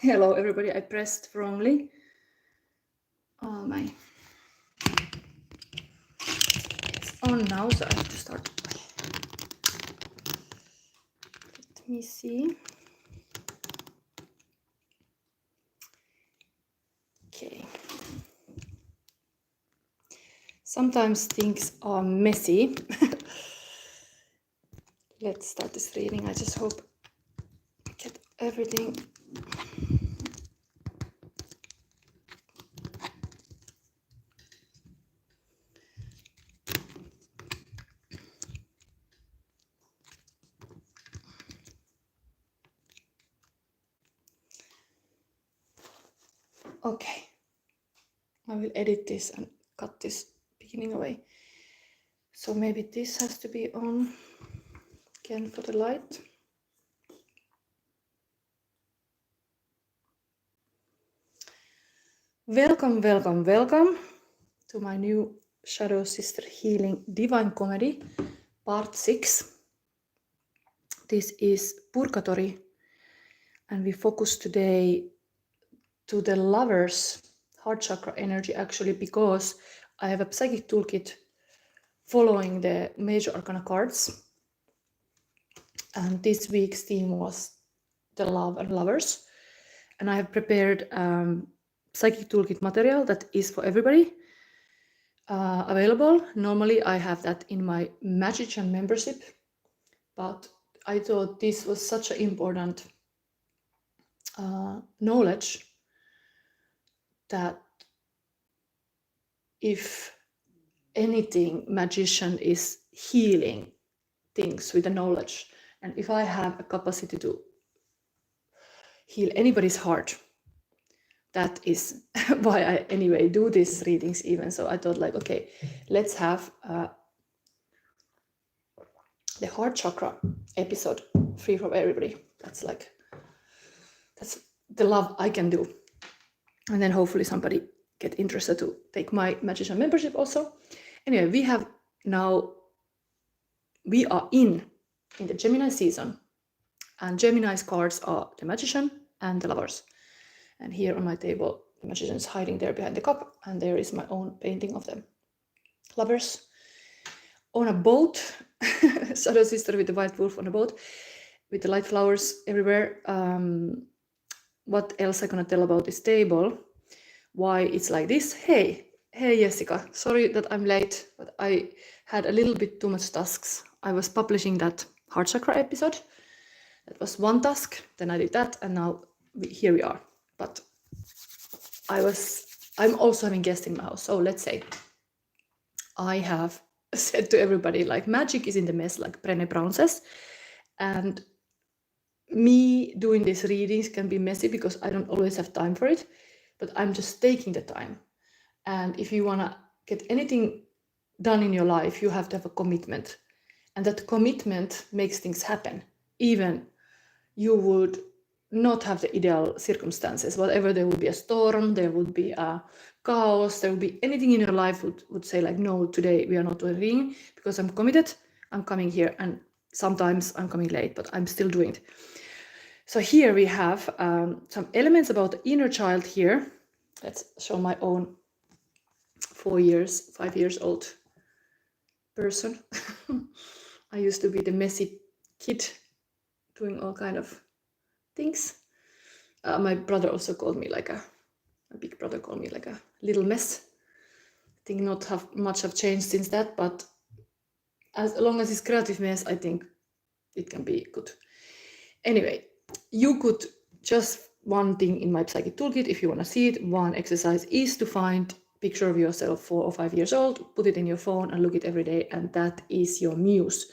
Hello everybody, I pressed wrongly. Oh my. It's on now, so I have to start. Let me see. Okay. Sometimes things are messy. Let's start this reading. I just hope I get everything. Okay. I will edit this and cut this beginning away. So maybe this has to be on again for the light. Welcome, welcome, welcome to my new Shadow Sister Healing Divine Comedy, part 6. This is Purgatory, and we focus today to the Lover's heart chakra energy, actually, because I have a psychic toolkit following the major arcana cards, and this week's theme was the love and lovers, and I have prepared psychic toolkit material that is for everybody available. Normally I have that in my Magician membership, but I thought this was such an important knowledge that if anything, Magician is healing things with the knowledge, and if I have a capacity to heal anybody's heart, that is why I anyway do these readings even. So I thought, like, okay, let's have the heart chakra episode free from everybody. That's the love I can do, and then hopefully somebody get interested to take my Magician membership also. Anyway, we are in the Gemini season, and Gemini's cards are the Magician and the Lovers. And here on my table, the Magician is hiding there behind the cup, and there is my own painting of them. Lovers on a boat, Shadow Sister with the white wolf on a boat, with the light flowers everywhere. What else I'm gonna tell about this table? Why it's like this? Hey Jessica, sorry that I'm late, but I had a little bit too much tasks. I was publishing that heart chakra episode. That was one task, then I did that, and now here we are. But I'm also having guests in my house. So let's say I have said to everybody, like, magic is in the mess, like Brené Brown says, and me doing these readings can be messy because I don't always have time for it, but I'm just taking the time. And if you want to get anything done in your life, you have to have a commitment, and that commitment makes things happen. Even you would not have the ideal circumstances, whatever, there would be a storm, there would be a chaos, there would be anything in your life would say, like, no, today we are not doing reading because I'm committed, I'm coming here, and sometimes I'm coming late, but I'm still doing it. So here we have some elements about the inner child here. Let's show my own 5 years old person. I used to be the messy kid doing all kind of things. My brother also called me like my big brother called me like a little mess. I think not much have changed since that, but as long as it's creative mess, I think it can be good. Anyway, you could just, one thing in my psychic toolkit, if you want to see it, one exercise is to find a picture of yourself 4 or 5 years old, put it in your phone and look it every day, and that is your muse.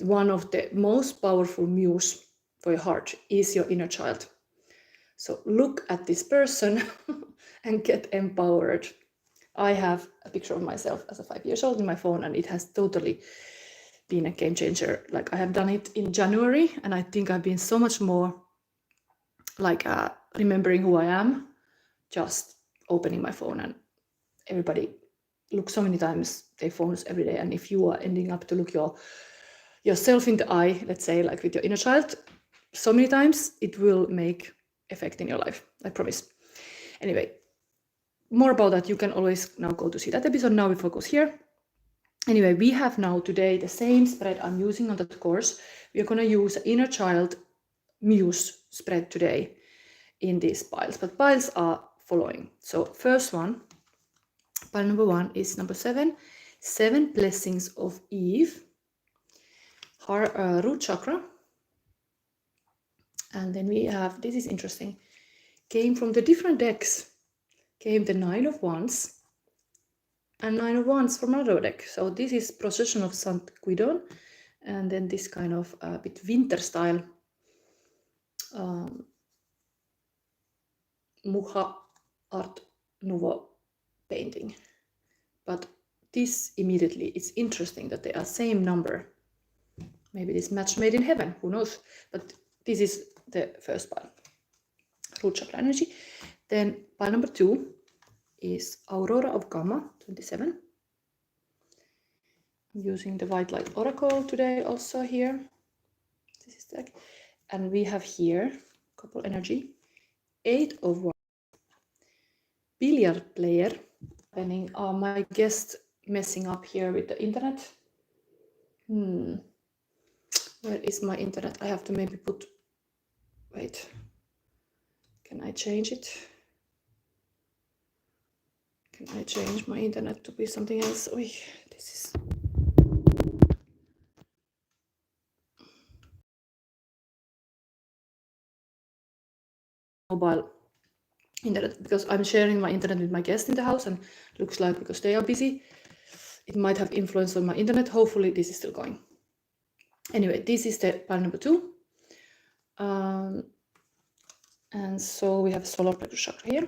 One of the most powerful muse for your heart is your inner child. So look at this person and get empowered. I have a picture of myself as a 5 years old in my phone, and it has totally been a game changer. Like, I have done it in January, and I think I've been so much more like remembering who I am, just opening my phone. And everybody looks so many times their phones every day, and if you are ending up to look yourself in the eye, let's say, like with your inner child, so many times, it will make effect in your life, I promise. Anyway, more about that, you can always now go to see that episode. Now we focus here. Anyway, we have now today the same spread I'm using on that course. We are going to use Inner Child Muse spread today in these piles, but piles are following. So first one, pile number 1 is number 7, 7 blessings of Eve, root chakra. And then we have, this is interesting, came from the different decks, came the 9 of Wands and 9 of Wands from another deck. So this is Procession of Saint Guidon, and then this kind of bit winter style Mucha Art Nouveau painting. But this immediately, it's interesting that they are same number. Maybe this match made in heaven, who knows? But this is the first pile, root chakra energy. Then pile number 2 is Aurora of Gamma 27. I'm using the White Light Oracle today also here. This is the, and we have here couple energy, 8 of Wands, billiard player. And my guest messing up here with the internet. Where is my internet? I have to maybe put, wait, can I change it? Can I change my internet to be something else? Oy, this is... mobile internet, because I'm sharing my internet with my guest in the house, and looks like because they are busy, it might have influence on my internet. Hopefully this is still going. Anyway, this is the pile number 2. And so we have solar plexus chakra here.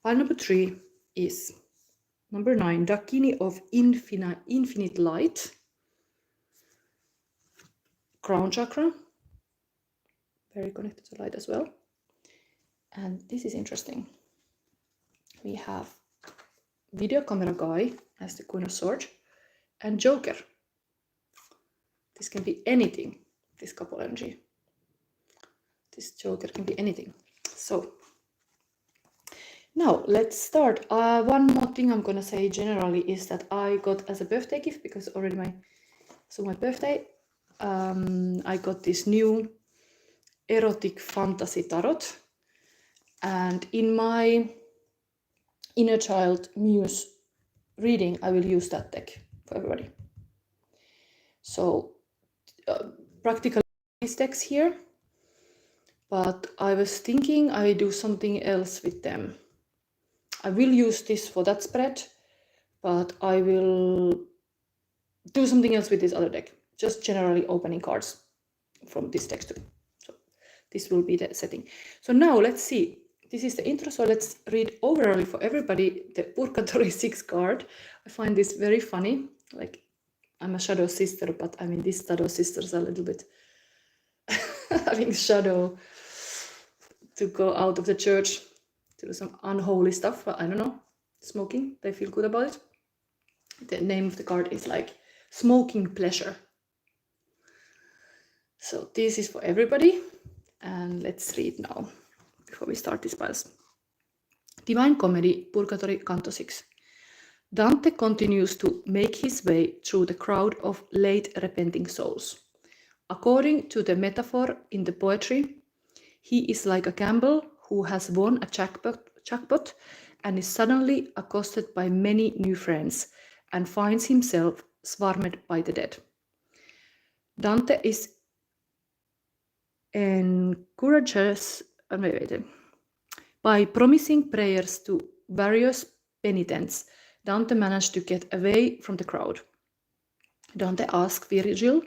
Pile number 3 is number 9, Dakini of infinite light, crown chakra, very connected to light as well. And this is interesting. We have video camera guy as the Queen of Swords and Joker. This can be anything, this couple energy. This Joker can be anything. So now let's start. One more thing I'm gonna say generally is that I got as a birthday gift, because already my birthday, I got this new erotic fantasy tarot, and in my Inner Child Muse reading I will use that deck for everybody. So practically these decks here, but I was thinking I do something else with them. I will use this for that spread, but I will do something else with this other deck, just generally opening cards from this text too. So this will be the setting. So now let's see. This is the intro, so let's read overall for everybody the Purgatory 6 card. I find this very funny. Like, I'm a shadow sister, but I mean, these shadow sisters are a little bit having shadow to go out of the church to do some unholy stuff, but I don't know, smoking, they feel good about it. The name of the card is like Smoking Pleasure. So this is for everybody, and let's read now before we start these piles. Divine Comedy, Purgatory, Canto 6. Dante continues to make his way through the crowd of late repenting souls. According to the metaphor in the poetry, he is like a gambler who has won a jackpot and is suddenly accosted by many new friends and finds himself swarmed by the dead. Dante is encourages by promising prayers to various penitents. Dante managed to get away from the crowd. Dante asks Virgil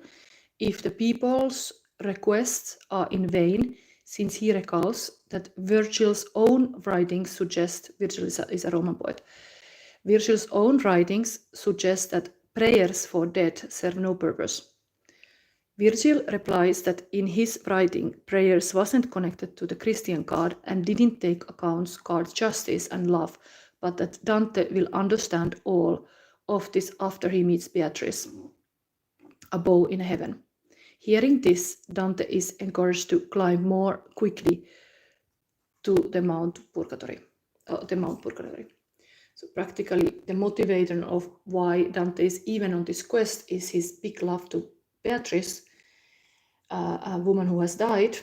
if the people's requests are in vain, since he recalls that Virgil's own writings suggest, Virgil is a Roman poet, Virgil's own writings suggest that prayers for dead serve no purpose. Virgil replies that in his writing, prayers wasn't connected to the Christian God and didn't take account God's justice and love, but that Dante will understand all of this after he meets Beatrice above in heaven. Hearing this, Dante is encouraged to climb more quickly to the Mount Purgatory. So practically the motivator of why Dante is even on this quest is his big love to Beatrice, a woman who has died.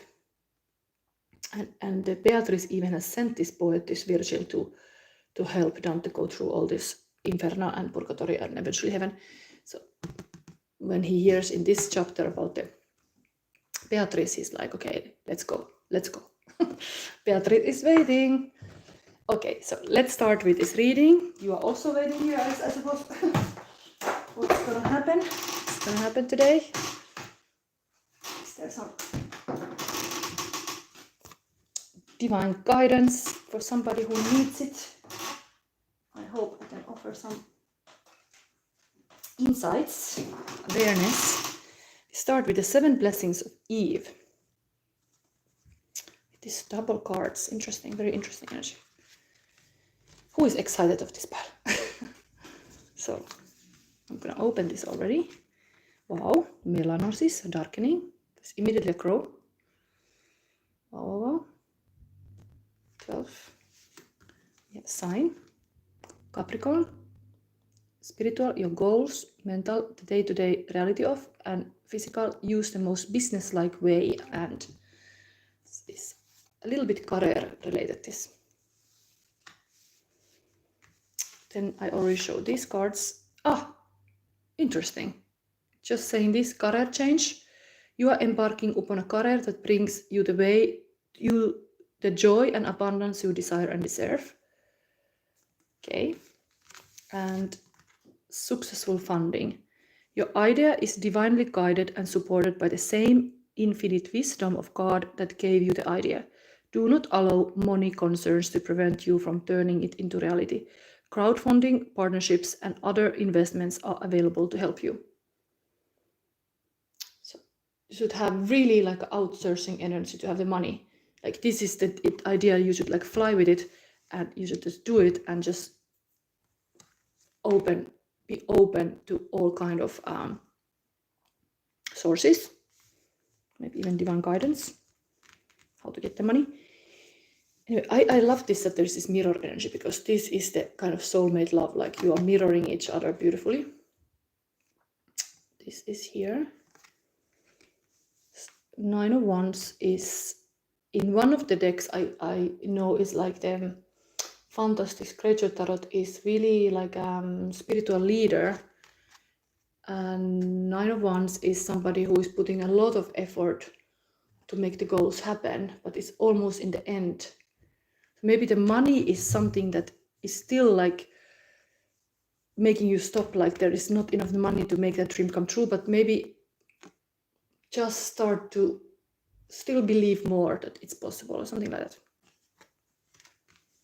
And Beatrice even has sent this poet, this Virgil, to help Dante go through all this Inferno and Purgatory and eventually heaven. So when he hears in this chapter about the Beatrice, he's like, okay, let's go. Beatrice is waiting. Okay, so let's start with this reading. You are also waiting here, I suppose. What's gonna happen? What's gonna happen today? Is there some divine guidance for somebody who needs it? I hope I can offer some insights, awareness. We start with the 7 blessings of Eve. These double cards, interesting, very interesting energy. Who is excited of this battle? So I'm gonna open this already. Wow, melanosis, darkening. There's immediately a crow. Wow. 12. We have sign. Capricorn. Spiritual, your goals. Mental, the day-to-day reality of. And physical, use the most business-like way. And it's a little bit career related this. Then I already showed these cards. Interesting. Just saying this, career change. You are embarking upon a career that brings you the joy and abundance you desire and deserve. Okay. And successful funding. Your idea is divinely guided and supported by the same infinite wisdom of God that gave you the idea. Do not allow money concerns to prevent you from turning it into reality. Crowdfunding, partnerships, and other investments are available to help you. So you should have really like outsourcing energy to have the money. Like this is the idea. You should like fly with it, and you should just do it and just be open to all kind of sources, maybe even divine guidance, how to get the money. Anyway, I love this, that there's this mirror energy, because this is the kind of soulmate love, like you are mirroring each other beautifully. This is here. 9 of Wands is in one of the decks I know is like the Fantastic Creature Tarot is really like spiritual leader. And 9 of Wands is somebody who is putting a lot of effort to make the goals happen, but it's almost in the end. Maybe the money is something that is still like making you stop, like there is not enough money to make that dream come true, but maybe just start to still believe more that it's possible or something like that.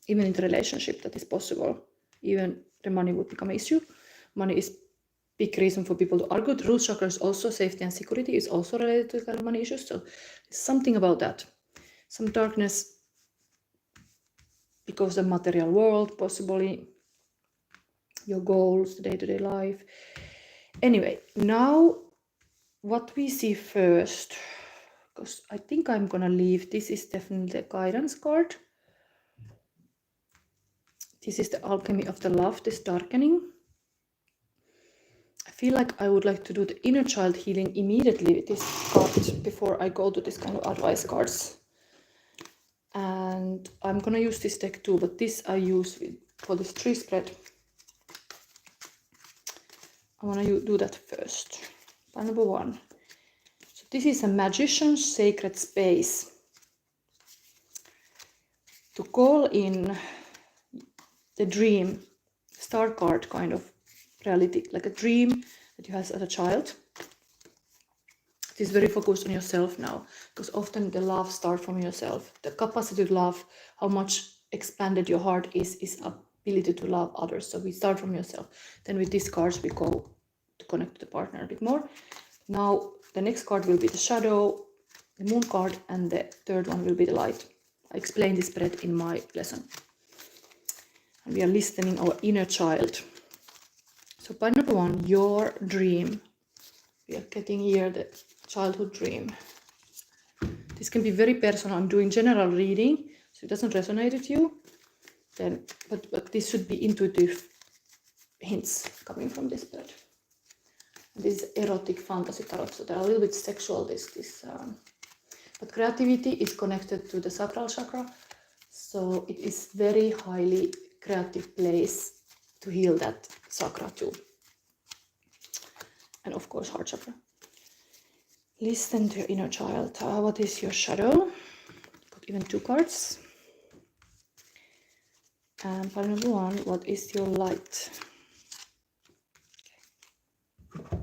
Even in the relationship that is possible, even the money would become an issue. Money is big reason for people to argue. The root chakra is also safety and security, is also related to kind of money issues. So there's something about that. Some darkness because the material world, possibly your goals, day-to-day life. Anyway, now what we see first, because I think I'm gonna leave, this is definitely the guidance card. This is the alchemy of the love, this darkening. I feel like I would like to do the inner child healing immediately with this card before I go to this kind of advice cards. And I'm gonna use this deck too, but this I use for this tree spread. I wanna do that first. Pile number 1. So this is a magician's sacred space. To call in the dream, star card kind of reality, like a dream that you had as a child. It is very focused on yourself now, because often the love starts from yourself. The capacity to love, how much expanded your heart is ability to love others. So we start from yourself. Then with these cards we go to connect to the partner a bit more. Now the next card will be the shadow, the moon card, and the third one will be the light. I explained this spread in my lesson. And we are listening our inner child. So point number 1, your dream. We are getting here the childhood dream. This can be very personal. I'm doing general reading, So it doesn't resonate with you, then but this should be intuitive hints coming from this bird. This is erotic fantasy tarot, so they're a little bit sexual. But creativity is connected to the sacral chakra, so it is very highly creative place to heal that chakra too. And of course, heart chakra. Listen to your inner child. What is your shadow? Got even 2 cards. And pile number 1, what is your light? Okay.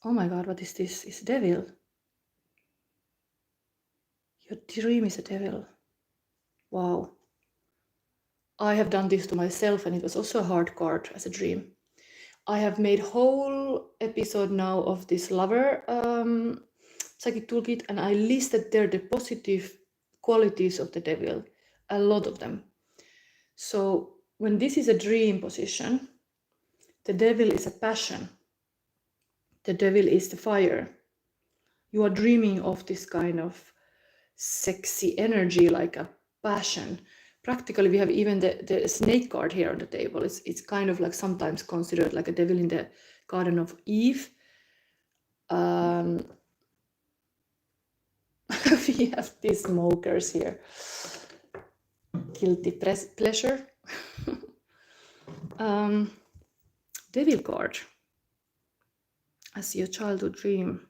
Oh my god, what is this? It's devil. Your dream is a devil. Wow. I have done this to myself, and it was also a hard card as a dream. I have made whole episode now of this lover psychic toolkit, and I listed there the positive qualities of the devil, a lot of them. So when this is a dream position, the devil is a passion. The devil is the fire. You are dreaming of this kind of sexy energy, like a passion. Practically, we have even the snake card here on the table. It's kind of like sometimes considered like a devil in the Garden of Eve. We have these smokers here. Guilty pleasure. Devil card. As your childhood dream.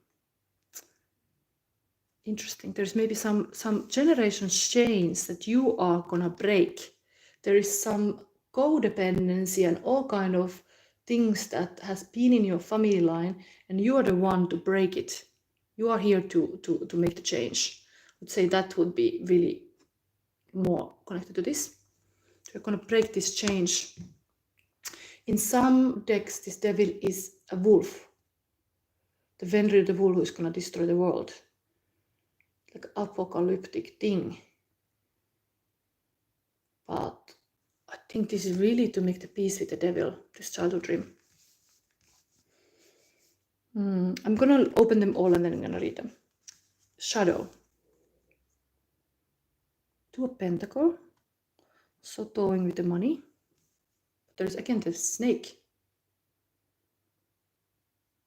Interesting. There's maybe some generation chains that you are gonna break. There is some codependency and all kind of things that has been in your family line, and you are the one to break it. You are here to make the change. I would say that would be really more connected to this. So you're gonna break this change. In some decks, this devil is a wolf. The Venrir, the wolf, who is gonna destroy the world. Like apocalyptic thing. But I think this is really to make the peace with the devil, this childhood dream. I'm gonna open them all and then I'm gonna read them. Shadow. 2 of Pentacles. So toying with the money. But there's again the snake.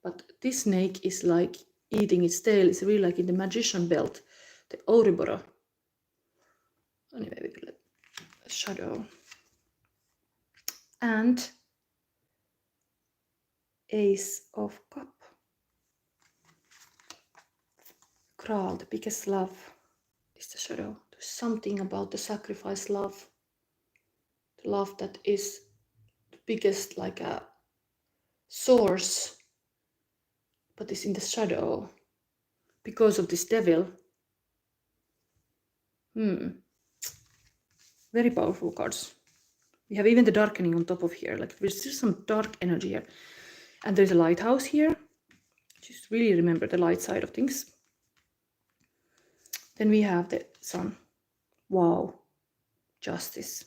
But this snake is like eating its tail. It's really like in the magician belt. The Ouroboros. Anyway, we could let shadow. And Ace of Cup. Kral, the biggest love is the shadow. There's something about the sacrifice love. The love that is the biggest, like a source, but is in the shadow because of this devil. Very powerful cards. We have even the darkening on top of here. Like there's just some dark energy here. And there's a lighthouse here. Just really remember the light side of things. Then we have the sun. Wow. Justice.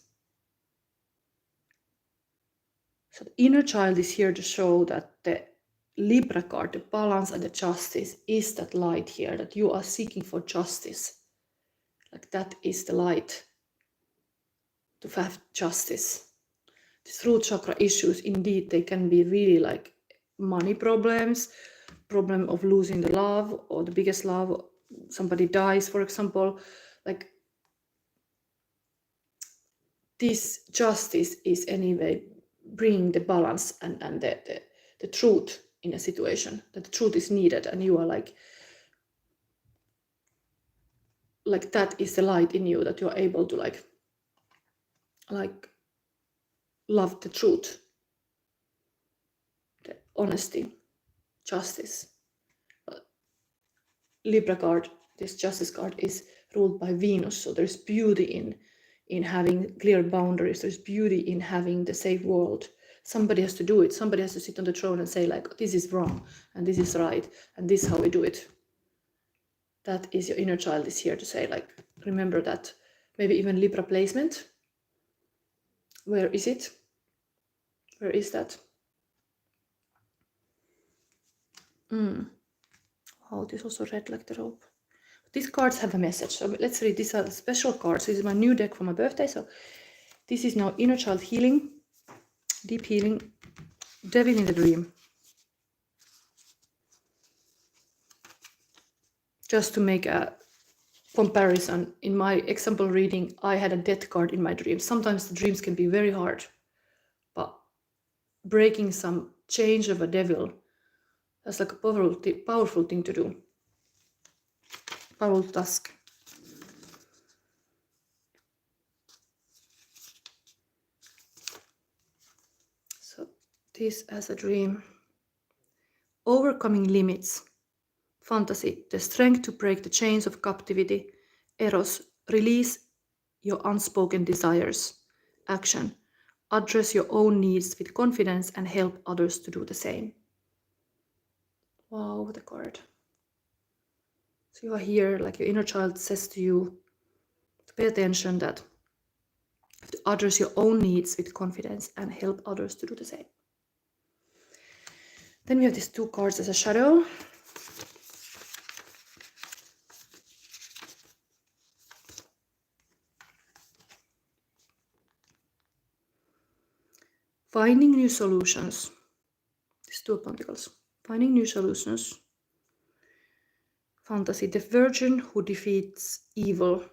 So the inner child is here to show that the Libra card, the balance and the justice, is that light here, that you are seeking for justice. Like that is the light. To have justice. These root chakra issues, indeed, they can be really like money problems, problem of losing the love or the biggest love, somebody dies, for example. Like this justice is anyway bringing the balance and the truth in a situation, that the truth is needed, and you are like that is the light in you, that you are able to like love the truth, the honesty, justice. Libra card, this justice card, is ruled by Venus, so there's beauty in having clear boundaries. There's beauty in having the safe world. Somebody has to do it. Somebody has to sit on the throne and say like, this is wrong and this is right and this is how we do it. That is your inner child is here to say like, remember that. Maybe even Libra placement. Where is it? Where is that? Oh, this also red like the rope. These cards have a message. So let's read. These are the special cards. This is my new deck for my birthday. So this is now inner child healing, deep healing, devil in the dream. Just to make a comparison, in my example reading, I had a death card in my dreams. Sometimes the dreams can be very hard, but breaking some change of a devil, that's like a powerful thing to do. Powerful task. So this as a dream. Overcoming limits. Fantasy, the strength to break the chains of captivity. Eros, release your unspoken desires. Action, address your own needs with confidence and help others to do the same. Wow, the card. So you are here, like your inner child says to you to pay attention, that you have to address your own needs with confidence and help others to do the same. Then we have these two cards as a shadow. Finding new solutions. These two pentacles. Finding new solutions. Fantasy, the virgin who defeats evil.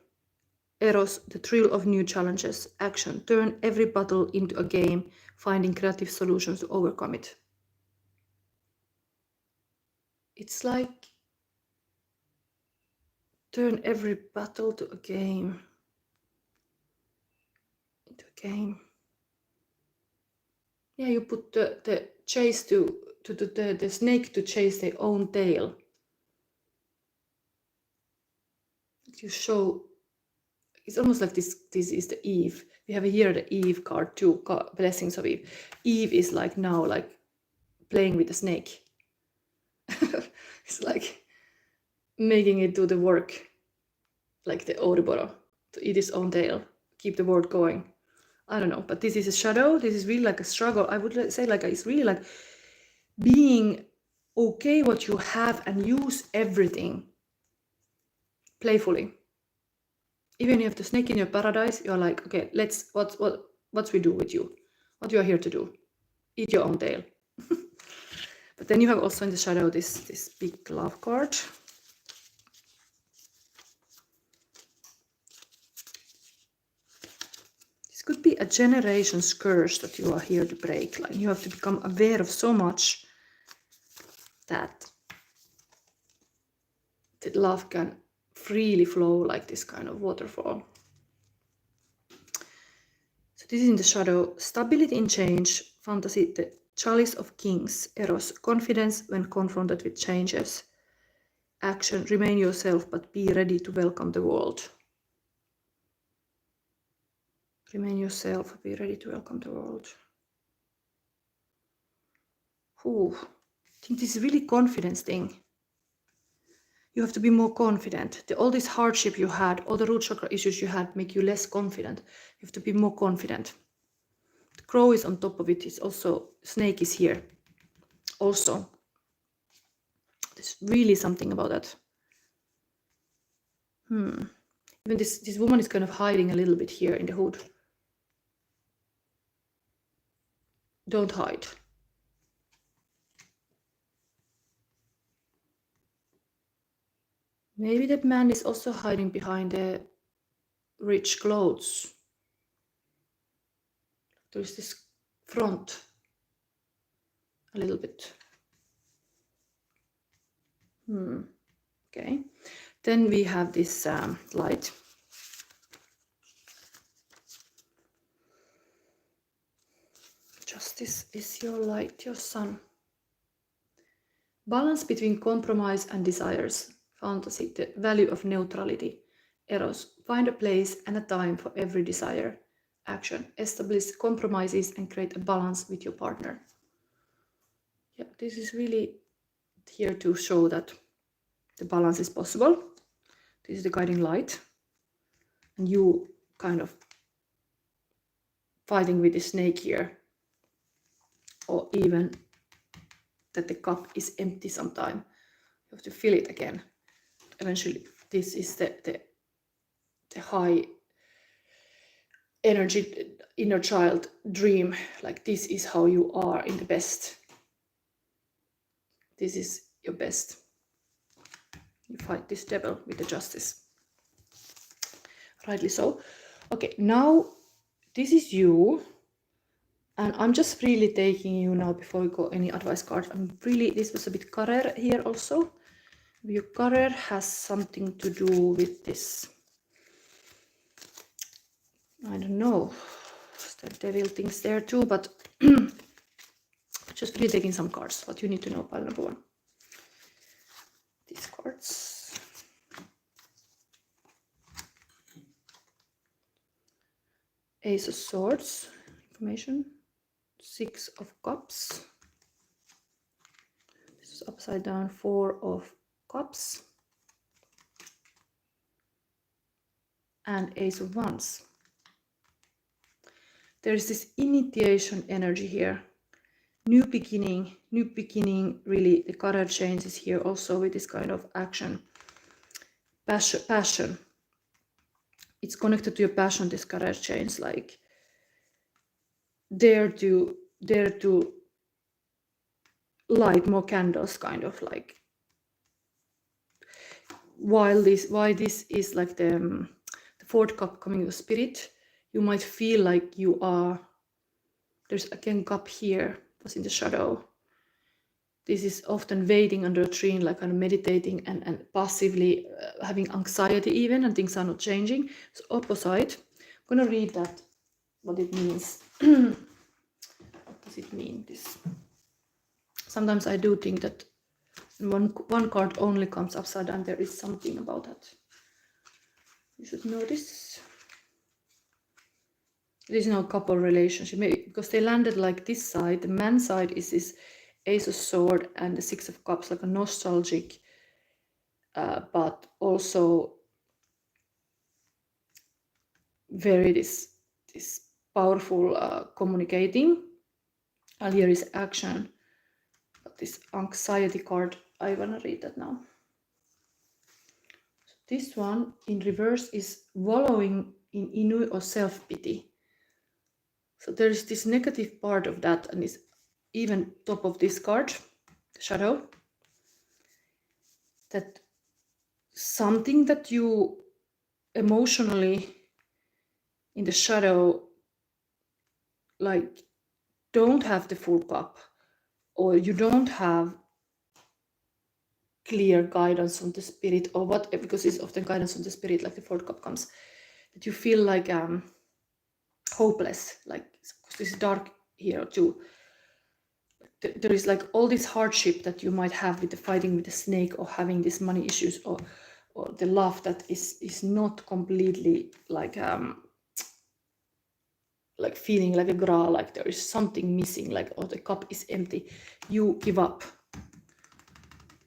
Eros, the thrill of new challenges. Action, turn every battle into a game, finding creative solutions to overcome it. It's like turn every battle to a game. Into a game. Yeah, you put the chase the snake to chase their own tail. You show, it's almost like this is the Eve. We have here the Eve card too, blessings of Eve. Eve is like now like playing with the snake. It's like making it do the work, like the Ouroboros, to eat its own tail, keep the world going. I don't know, but this is a shadow. This is really like a struggle. I would say like it's really like being okay what you have and use everything playfully. Even if you have the snake in your paradise, you're like, okay, let's what's we do with you? What you are here to do? Eat your own tail. But then you have also in the shadow this big love card. Could be a generation's curse that you are here to break. Like you have to become aware of so much that love can freely flow like this kind of waterfall. So this is in the shadow. Stability in change. Fantasy, the chalice of kings. Eros, confidence when confronted with changes. Action, remain yourself but be ready to welcome the world. Remain yourself, be ready to welcome the world. Ooh, I think this is really confidence thing. You have to be more confident. All this hardship you had, all the root chakra issues you had make you less confident. You have to be more confident. The crow is on top of it. It's also, snake is here. Also, there's really something about that. Even this woman is kind of hiding a little bit here in the hood. Don't hide. Maybe that man is also hiding behind the rich clothes. There's this front a little bit. Okay. Then we have this light. Justice is your light, your sun. Balance between compromise and desires. Fantasy, the value of neutrality. Eros, find a place and a time for every desire. Action, establish compromises and create a balance with your partner. Yeah, this is really here to show that the balance is possible. This is the guiding light. And you kind of fighting with the snake here. Or even that the cup is empty sometime. You have to fill it again. Eventually this is the high energy inner child dream, like this is how you are in the best. This is your best. You fight this devil with the justice. Rightly so. Okay, now this is you. And I'm just really taking you now before we go any advice cards. I'm really, this was a bit career here also. Your career has something to do with this. I don't know. The devil things there too, but just really taking some cards. What you need to know, pile number one. These cards. Ace of Swords, information. Six of Cups. This is upside down. Four of Cups. And Ace of Wands. There is this initiation energy here. New beginning, really the career change is here also with this kind of action. Passion. It's connected to your passion, this career change, like dare to light more candles, kind of like. Why this is like the fourth cup coming to spirit, you might feel like you are, there's again cup here, was in the shadow. This is often waiting under a tree, like kind of meditating and passively having anxiety even, and things are not changing. So opposite. I'm gonna read that, what it means. What does it mean, this? Sometimes I do think that one card only comes upside down, there is something about that. You should know this. There is no couple relationship, maybe because they landed like this side. The man side is this Ace of Swords and the Six of Cups, like a nostalgic, but also very this powerful communicating. And here is action, but this anxiety card, I wanna read that now. So this one in reverse is wallowing in ennui or self-pity. So there is this negative part of that, and it's even top of this card, shadow, that something that you emotionally in the shadow like don't have the full cup, or you don't have clear guidance from the spirit, or what, because it's often guidance from the spirit, like the fourth cup comes, that you feel like hopeless, like, because this is dark here too. There is like all this hardship that you might have with the fighting with the snake, or having these money issues, or the love that is not completely like feeling like a graal, like there is something missing, like, or the cup is empty. You give up.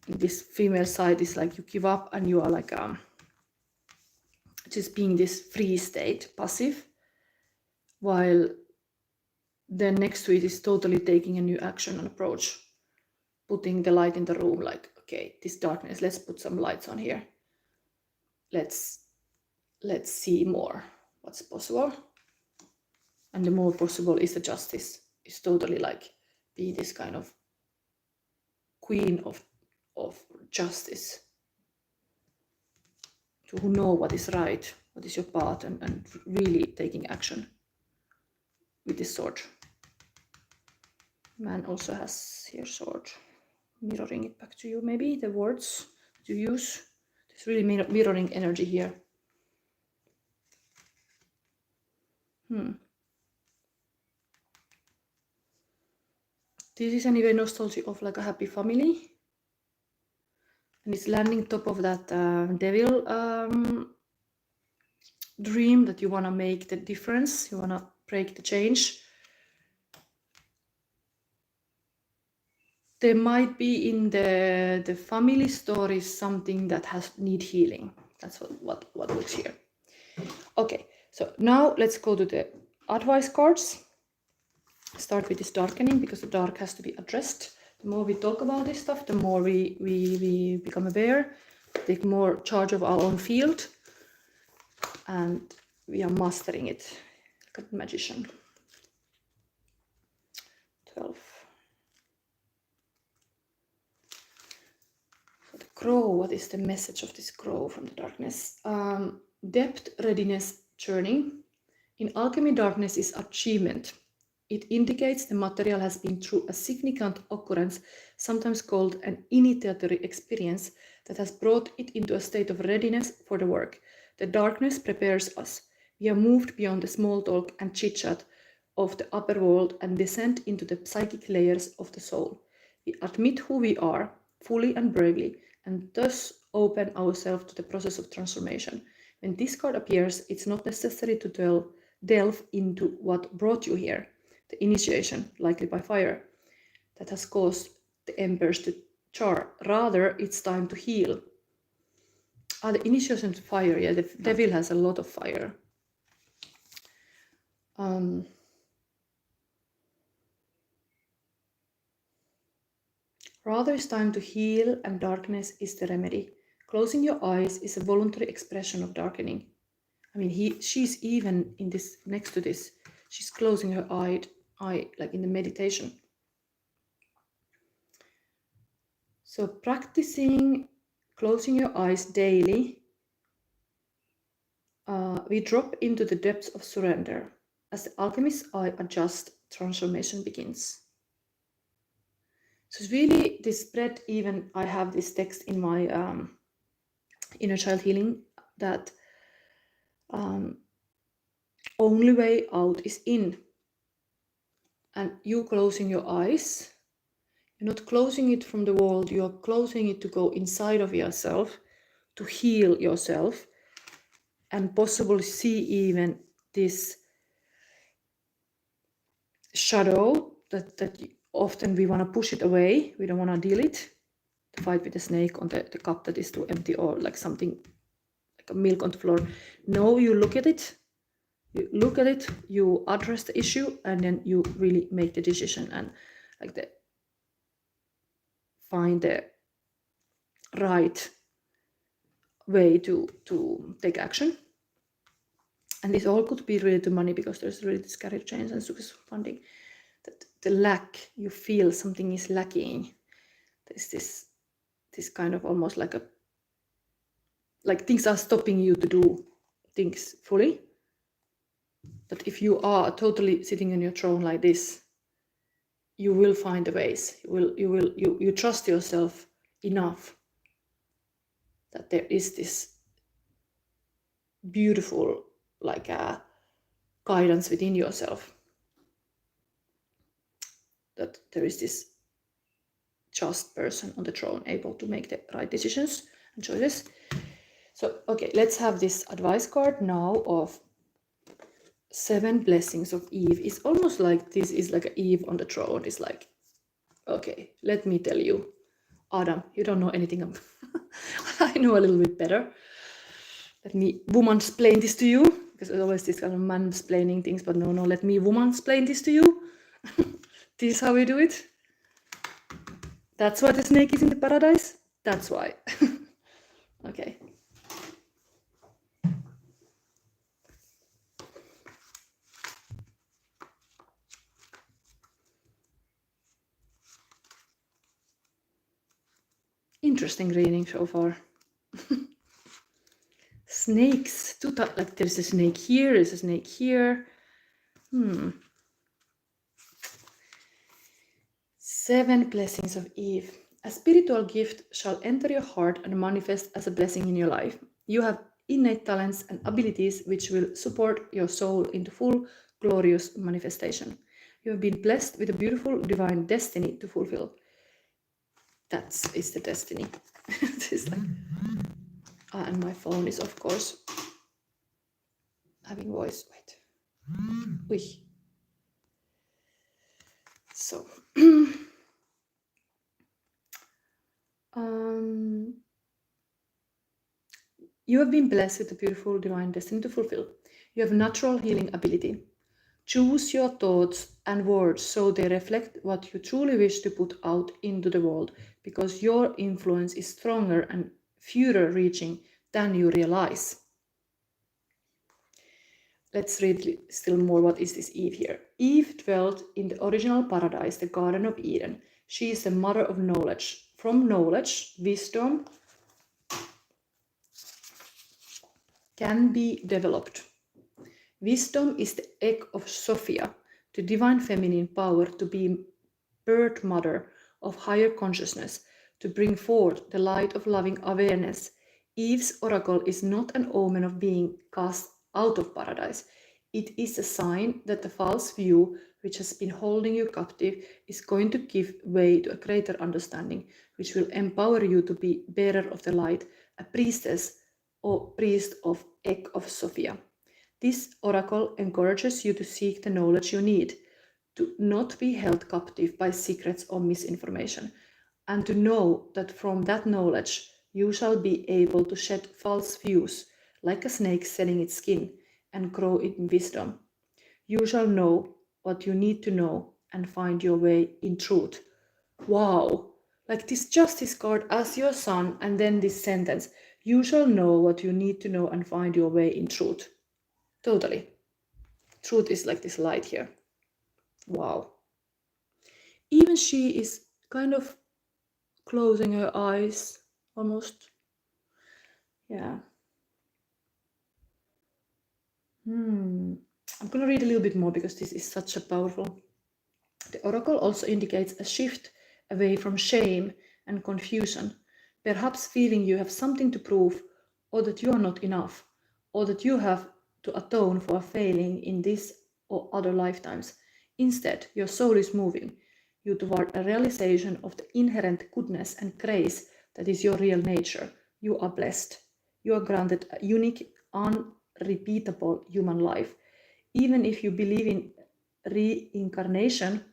This female side is like you give up, and you are like just being this free state, passive, while then next to it is totally taking a new action and approach, putting the light in the room, like, okay, this darkness, let's put some lights on here, let's see more what's possible. And the more possible is the justice. It's totally like be this kind of queen of justice, to know what is right, what is your path, and really taking action with this sword. Man also has here sword, mirroring it back to you, maybe the words you use. There's really mirroring energy here. This is anyway nostalgia of like a happy family, and it's landing top of that devil dream, that you want to make the difference, you want to break the change. There might be in the family story something that has need healing. That's what looks here. Okay, so now let's go to the advice cards. Start with this darkening, because the dark has to be addressed. The more we talk about this stuff, the more we become aware. take more charge of our own field, and we are mastering it like a magician. 12. So the crow, what is the message of this crow from the darkness? Depth, readiness, journey. In alchemy, darkness is achievement. It indicates the material has been through a significant occurrence, sometimes called an initiatory experience, that has brought it into a state of readiness for the work. The darkness prepares us. We are moved beyond the small talk and chit-chat of the upper world and descend into the psychic layers of the soul. We admit who we are, fully and bravely, and thus open ourselves to the process of transformation. When this card appears, it's not necessary to delve into what brought you here, the initiation, likely by fire, that has caused the embers to char. Rather, it's time to heal. The initiation to fire, yeah, the devil has a lot of fire. Rather, it's time to heal, and darkness is the remedy. Closing your eyes is a voluntary expression of darkening. I mean, she's even in this, next to this, she's closing her eye like in the meditation. So practicing closing your eyes daily, we drop into the depths of surrender. As the alchemist's eye adjusts, transformation begins. So it's really this spread, even I have this text in my inner child healing, that only way out is in. And you closing your eyes, you're not closing it from the world, you're closing it to go inside of yourself, to heal yourself, and possibly see even this shadow that often we want to push it away, we don't want to deal it. The fight with the snake on the cup that is too empty, or like something like a milk on the floor. No, you look at it, you address the issue, and then you really make the decision and like find the right way to take action. And this all could be related to money, because there's really this career change and successful funding, that the lack, you feel something is lacking. There's this kind of almost like things are stopping you to do things fully. But if you are totally sitting on your throne like this, you will find the ways. You trust yourself enough that there is this beautiful like a guidance within yourself, that there is this just person on the throne able to make the right decisions and choices. So okay, let's have this advice card now of 7 blessings of Eve. It's almost like this is like a Eve on the throne. It's like, okay, let me tell you, Adam, you don't know anything. I know a little bit better. Let me woman-splain this to you, because there's always this kind of man-splaining things, but no, let me woman-splain this to you. This is how we do it. That's why the snake is in the paradise. That's why. Okay. Interesting reading so far. Snakes, like there's a snake here, there's a snake here. 7 blessings of Eve. A spiritual gift shall enter your heart and manifest as a blessing in your life. You have innate talents and abilities which will support your soul into full, glorious manifestation. You have been blessed with a beautiful divine destiny to fulfill. That is the destiny. This is like, and my phone is of course having voice. Wait. Uy. So. You have been blessed with a beautiful divine destiny to fulfill. You have natural healing ability. Choose your thoughts and words so they reflect what you truly wish to put out into the world, because your influence is stronger and further reaching than you realize. Let's read still more. What is this Eve here? Eve dwelt in the original paradise, the Garden of Eden. She is the mother of knowledge. From knowledge, wisdom can be developed. Wisdom is the egg of Sophia, the divine feminine power to be birth mother of higher consciousness, to bring forth the light of loving awareness. Eve's oracle is not an omen of being cast out of paradise. It is a sign that the false view which has been holding you captive is going to give way to a greater understanding, which will empower you to be bearer of the light, a priestess or priest of egg of Sophia. This oracle encourages you to seek the knowledge you need, to not be held captive by secrets or misinformation, and to know that from that knowledge you shall be able to shed false views, like a snake shedding its skin, and grow in wisdom. You shall know what you need to know and find your way in truth. Wow! Like this justice card as your son, and then this sentence, you shall know what you need to know and find your way in truth. Totally. Truth is like this light here. Wow. Even she is kind of closing her eyes, almost. Yeah. I'm going to read a little bit more because this is such a powerful. The oracle also indicates a shift away from shame and confusion, perhaps feeling you have something to prove, or that you are not enough, or that you have to atone for failing in this or other lifetimes. Instead, your soul is moving you toward a realization of the inherent goodness and grace that is your real nature. You are blessed. You are granted a unique, unrepeatable human life. Even if you believe in reincarnation,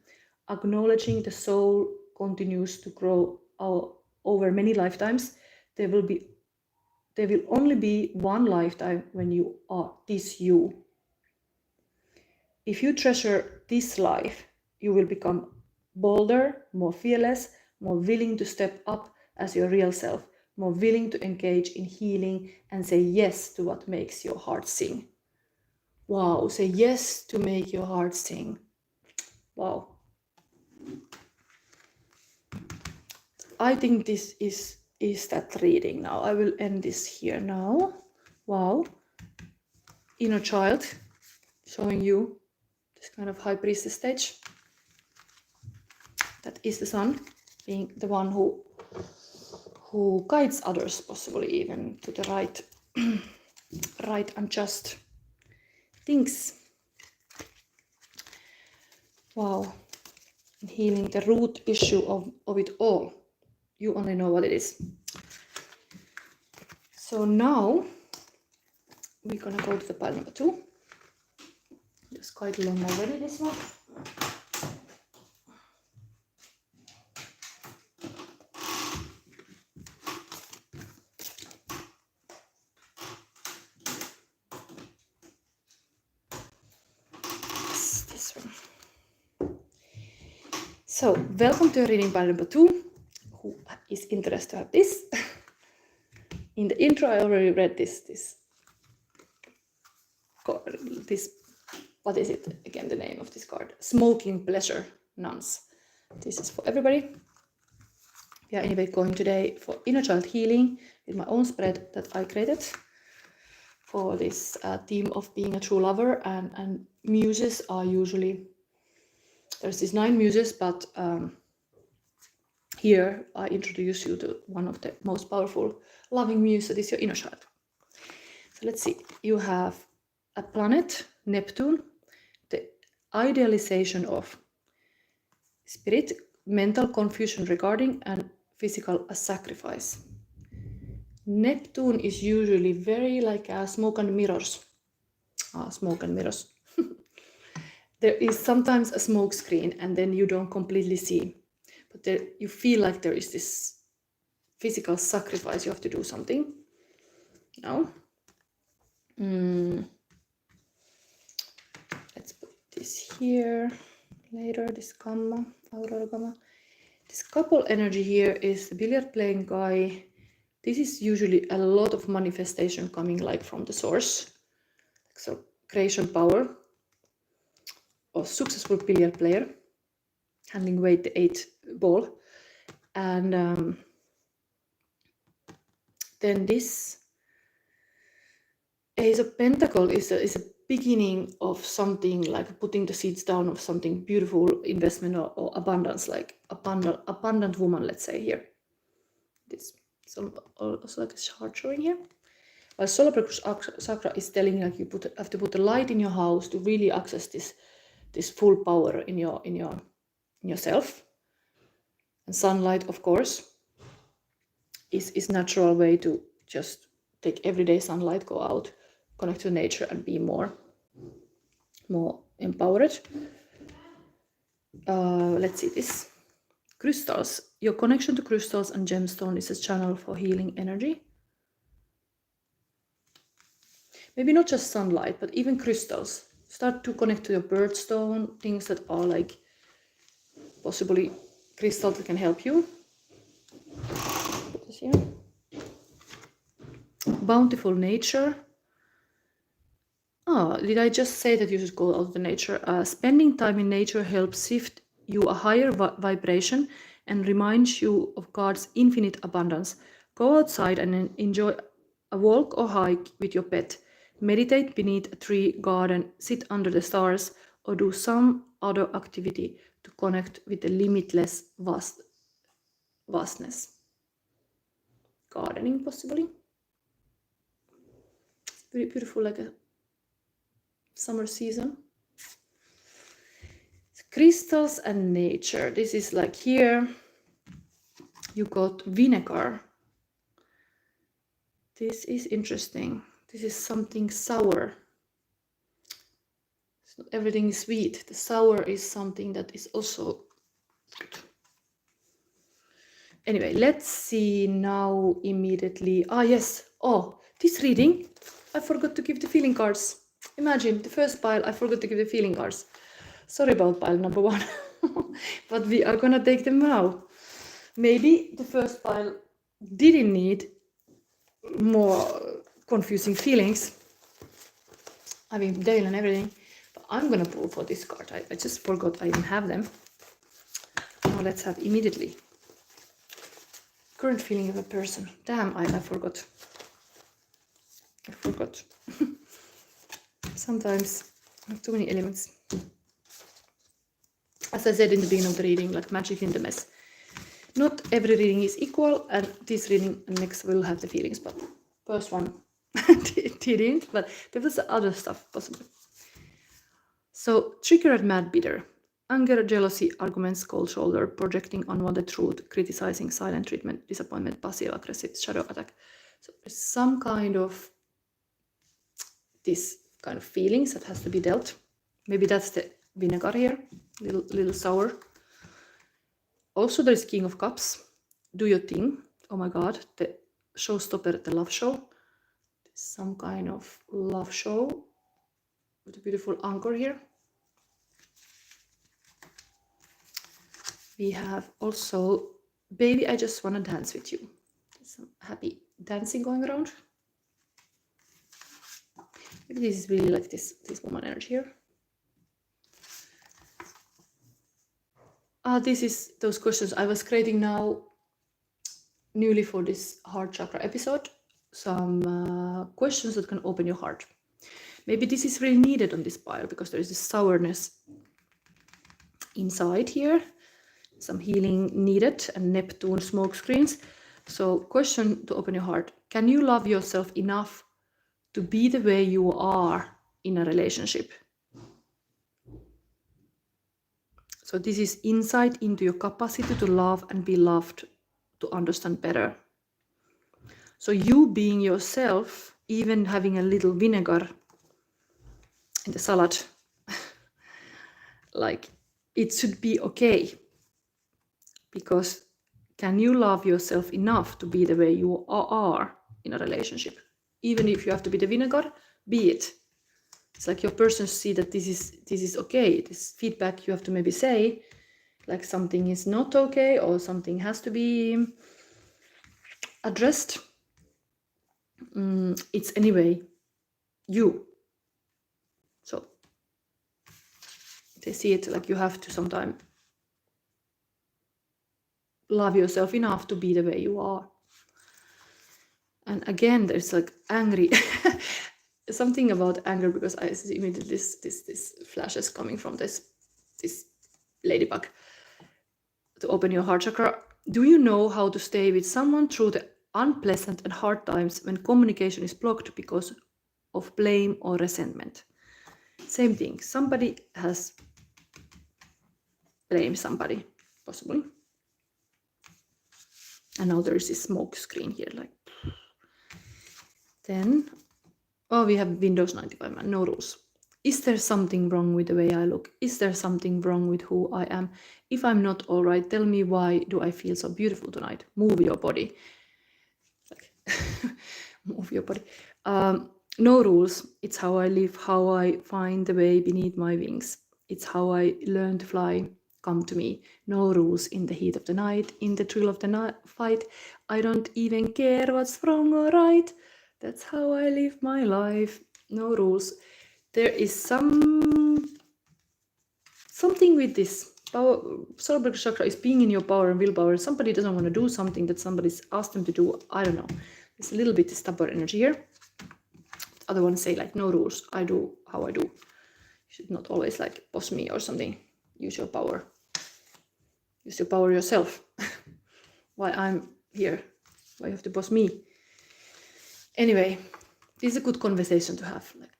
acknowledging the soul continues to grow over many lifetimes. There will only be one lifetime when you are this you. If you treasure this life, you will become bolder, more fearless, more willing to step up as your real self, more willing to engage in healing and say yes to what makes your heart sing. Wow, say yes to make your heart sing. Wow. I think this is that reading now. I will end this here now. Wow. Inner child, showing you this kind of high priestess stage. That is the sun, being the one who guides others, possibly even to the right, right and just things. Wow. Healing the root issue of it all. You only know what it is. So now we're gonna go to the pile number 2. It's quite long already, this one. Yes, this one. So, welcome to reading pile number 2. Who is interested to have this? In the intro, I already read this, what is it again, the name of this card? Smoking Pleasure Nuns. This is for everybody. We are anyway going today for inner child healing with my own spread that I created for this theme of being a true lover, and muses are usually, there's these 9 muses, but here I introduce you to one of the most powerful loving muse, that is your inner child. So let's see, you have a planet, Neptune, the idealization of spirit, mental confusion regarding, and physical sacrifice. Neptune is usually very like smoke and mirrors. Smoke and mirrors. There is sometimes a smoke screen and then you don't completely see. But there, you feel like there is this physical sacrifice. You have to do something. No? Let's put this here later, this gamma, aurora gamma. This couple energy here is the billiard playing guy, This is usually a lot of manifestation coming like from the source. So creation power, or successful billiard player, handling weight, the 8 ball. And then this Ace of Pentacle is a beginning of something, like putting the seeds down of something beautiful, investment or abundance, like abundant woman, let's say here. This is also like a chart showing here. While solar plexus chakra is telling like you have to put a light in your house to really access this full power in yourself. And sunlight, of course, is natural way to just take everyday sunlight, go out, connect to nature, and be more empowered. Let's see this. Crystals. Your connection to crystals and gemstone is a channel for healing energy. Maybe not just sunlight, but even crystals. Start to connect to your birthstone, things that are like possibly crystals that can help you. Put this here. Bountiful nature. Oh, did I just say that you should go out to nature? Spending time in nature helps shift you a higher vibration and reminds you of God's infinite abundance. Go outside and enjoy a walk or hike with your pet. Meditate beneath a tree garden, sit under the stars, or do some other activity to connect with the limitless vastness. Gardening, possibly. It's very beautiful, like a summer season. Crystals and nature. This is like here you got vinegar. This is interesting. This is something sour. It's not everything is sweet. The sour is something that is also good. Anyway, let's see now immediately. Yes. Oh, this reading, I forgot to give the feeling cards. Imagine, the first pile, I forgot to give the feeling cards. Sorry about pile number 1. But we are gonna take them now. Maybe the first pile didn't need more confusing feelings, having Dale and everything, but I'm gonna pull for this card. I just forgot I even have them. Now let's have immediately. Current feeling of a person. Damn, I forgot. I forgot. Sometimes I have too many elements. As I said in the beginning of the reading, like magic in the mess. Not every reading is equal, and this reading and next will have the feelings, but first one didn't, but there was other stuff possible. So, trigger and mad bitter. Anger, jealousy, arguments, cold shoulder, projecting unwanted truth, criticizing, silent treatment, disappointment, passive aggressive, shadow attack. So there's some kind of this kind of feelings that has to be dealt. Maybe that's the vinegar here, little sour. Also, there's King of Cups. Do your thing. Oh my God, the showstopper, the love show. There's some kind of love show with a beautiful anchor here. We have also, baby, I just want to dance with you. There's some happy dancing going around. Maybe this is really like this woman energy here. This is those questions I was creating now newly for this heart chakra episode. Some questions that can open your heart. Maybe this is really needed on this pile because there is this sourness inside here. Some healing needed, and Neptune smoke screens. So question to open your heart. Can you love yourself enough to be the way you are in a relationship? So this is insight into your capacity to love and be loved, to understand better. So you being yourself, even having a little vinegar in the salad, like it should be okay. Because can you love yourself enough to be the way you are in a relationship? Even if you have to be the vinegar, be it. It's like your person see that this is okay. This feedback you have to maybe say, like something is not okay or something has to be addressed. it's anyway you. So they see it like you have to sometimes love yourself enough to be the way you are. And again, there's like angry, something about anger, because I see immediately this flashes coming from this ladybug. To open your heart chakra, do you know how to stay with someone through the unpleasant and hard times when communication is blocked because of blame or resentment? Same thing. Somebody has blamed somebody, possibly. And now there is this smoke screen here, like. Then, we have Windows 95, no rules. Is there something wrong with the way I look? Is there something wrong with who I am? If I'm not all right, tell me, why do I feel so beautiful tonight? Move your body. Like, move your body. No rules. It's how I live, how I find the way beneath my wings. It's how I learn to fly. Come to me. No rules in the heat of the night, in the thrill of the fight. I don't even care what's wrong or right. That's how I live my life. No rules. There is something with this. Power, solar plexus chakra is being in your power and willpower. Somebody doesn't want to do something that somebody's asked them to do. I don't know. There's a little bit of stubborn energy here. Other ones say like, no rules. I do how I do. You should not always like boss me or something. Use your power. Use your power yourself. Why I'm here? Why you have to boss me? Anyway, this is a good conversation to have. Like,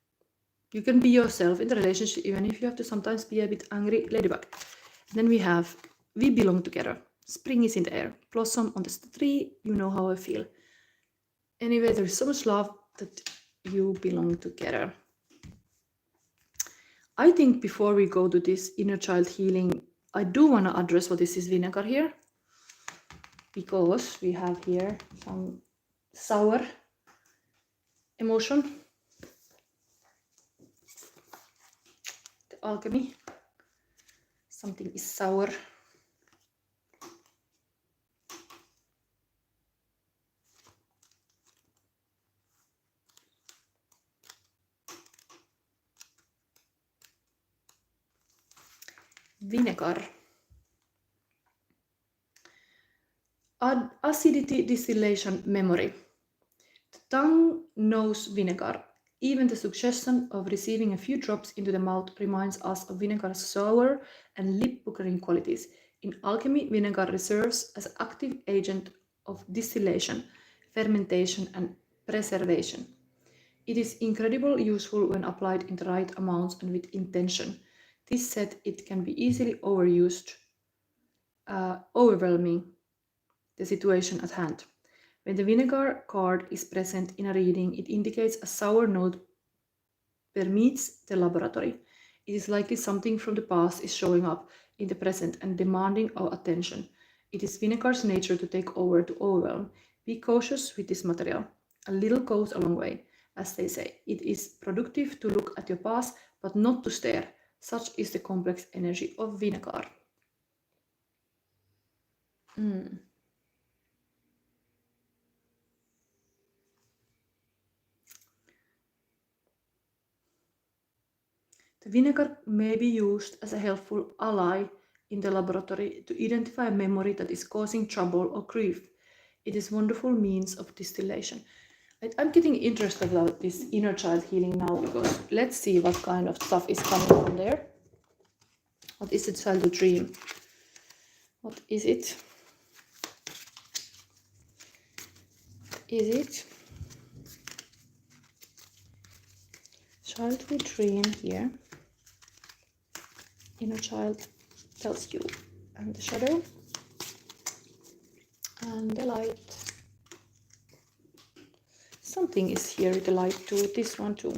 you can be yourself in the relationship, even if you have to sometimes be a bit angry ladybug. Then we have, we belong together. Spring is in the air. Blossom on the tree. You know how I feel. Anyway, there is so much love that you belong together. I think before we go to this inner child healing, I do want to address what is this vinegar here. Because we have here some sour emotion. The alchemy. Something is sour. Vinegar. Acidity, distillation, memory. The tongue knows vinegar. Even the suggestion of receiving a few drops into the mouth reminds us of vinegar's sour and lip-puckering qualities. In alchemy, vinegar serves as an active agent of distillation, fermentation, and preservation. It is incredibly useful when applied in the right amounts and with intention. This said, it can be easily overused, overwhelming the situation at hand. When the vinegar card is present in a reading, it indicates a sour note permeates the laboratory. It is likely something from the past is showing up in the present and demanding our attention. It is vinegar's nature to take over, to overwhelm. Be cautious with this material. A little goes a long way, as they say. It is productive to look at your past, but not to stare. Such is the complex energy of vinegar. The vinegar may be used as a helpful ally in the laboratory to identify a memory that is causing trouble or grief. It is a wonderful means of distillation. I'm getting interested about this inner child healing now, because let's see what kind of stuff is coming from there. What is the childhood dream? What is it? Is it childhood dream here? Inner child tells you, and the shadow and the light. Something is here with the light too. This one too.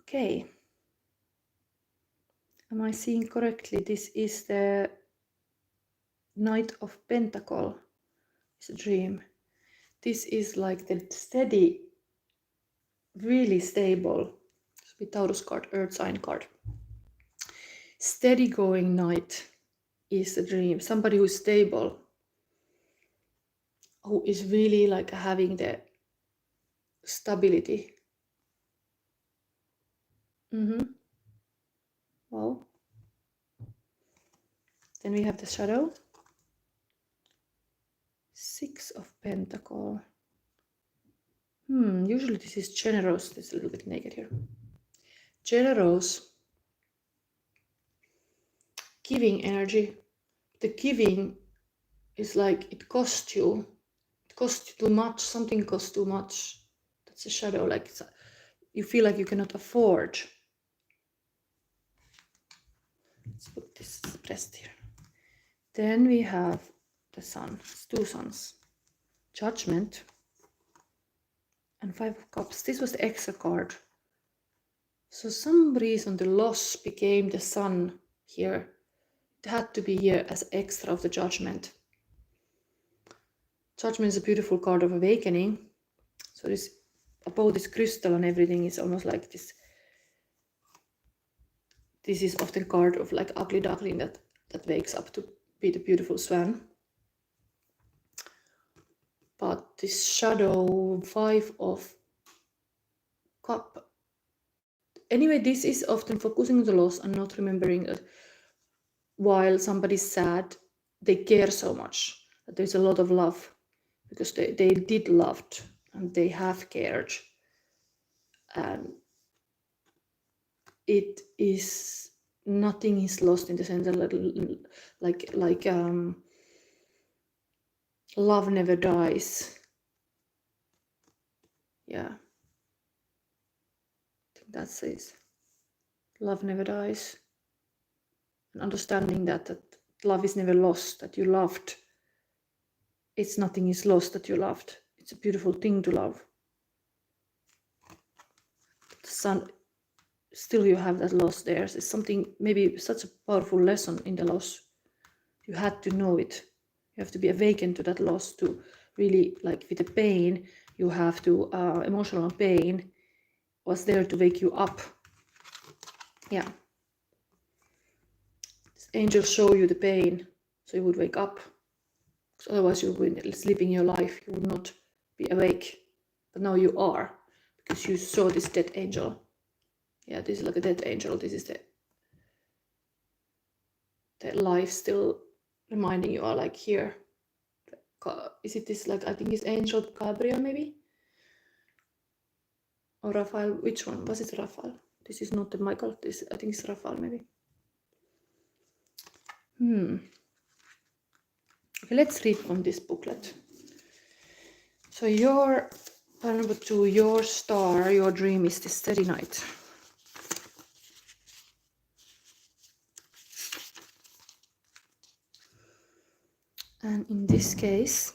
Okay. Am I seeing correctly? This is the Knight of Pentacle. It's a dream. This is like the steady, really stable, with Taurus card, Earth sign card. Steady going knight is a dream. Somebody who's stable. who is really like having the stability. Wow. Then we have the shadow. 6 of Pentacle. Usually this is generous. This is a little bit naked here. Generous. Giving energy. The giving is like it costs you. It costs you too much. Something costs too much. That's a shadow. Like you feel like you cannot afford. Let's put this pressed here. Then we have the sun. It's 2 suns. Judgment. And 5 of Cups. This was the extra card. So some reason the loss became the sun here. It had to be here as extra of the Judgment. Judgment is a beautiful card of awakening. So this above this crystal and everything is almost like this. This is often card of like ugly duckling that wakes up to be the beautiful swan. But this shadow 5 of Cup. Anyway, this is often focusing on the loss and not remembering that while somebody's sad, they care so much that there's a lot of love because they did loved and they have cared. And it is nothing is lost in the sense that like love never dies. Yeah, I think that says love never dies. And understanding that love is never lost, that you loved. It's nothing is lost that you loved. It's a beautiful thing to love. The sun, still you have that loss there. It's something, maybe such a powerful lesson in the loss. You had to know it. You have to be awakened to that loss to really, like with the pain, you have to, emotional pain was there to wake you up. Yeah. This angels show you the pain so you would wake up. Because otherwise you would be sleeping your life. You would not be awake. But now you are because you saw this dead angel. Yeah, this is like a dead angel. This is the life still reminding you are like here. Is it this like, I think it's Angel Gabriel maybe? Or Raphael, which one? Was it Raphael? This is not the Michael, this I think it's Raphael maybe. Okay, let's read from this booklet. So your pile number 2, your star, your dream is the steady night. And in this case,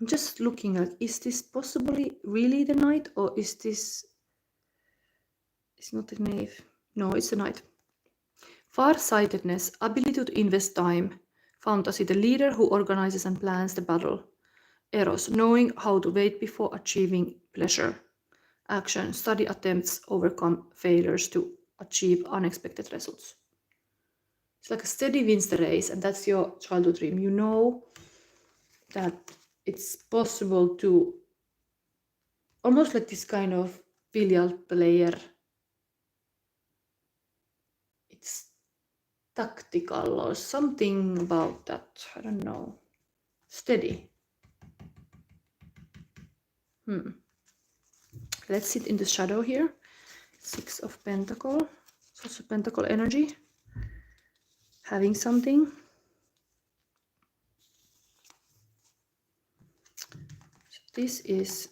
I'm just looking at, is this possibly really the night, or is this, it's not the knave, no, it's the night. Far-sightedness, ability to invest time. Fantasy, the leader who organizes and plans the battle. Eros, knowing how to wait before achieving pleasure. Action, study attempts, overcome failures to achieve unexpected results. It's like a steady wins the race, and that's your childhood dream. You know that it's possible to, almost like this kind of billiard player. It's tactical or something about that. I don't know. Steady. Let's sit in the shadow here. 6 of Pentacle. It's also Pentacle energy. Having something. So this is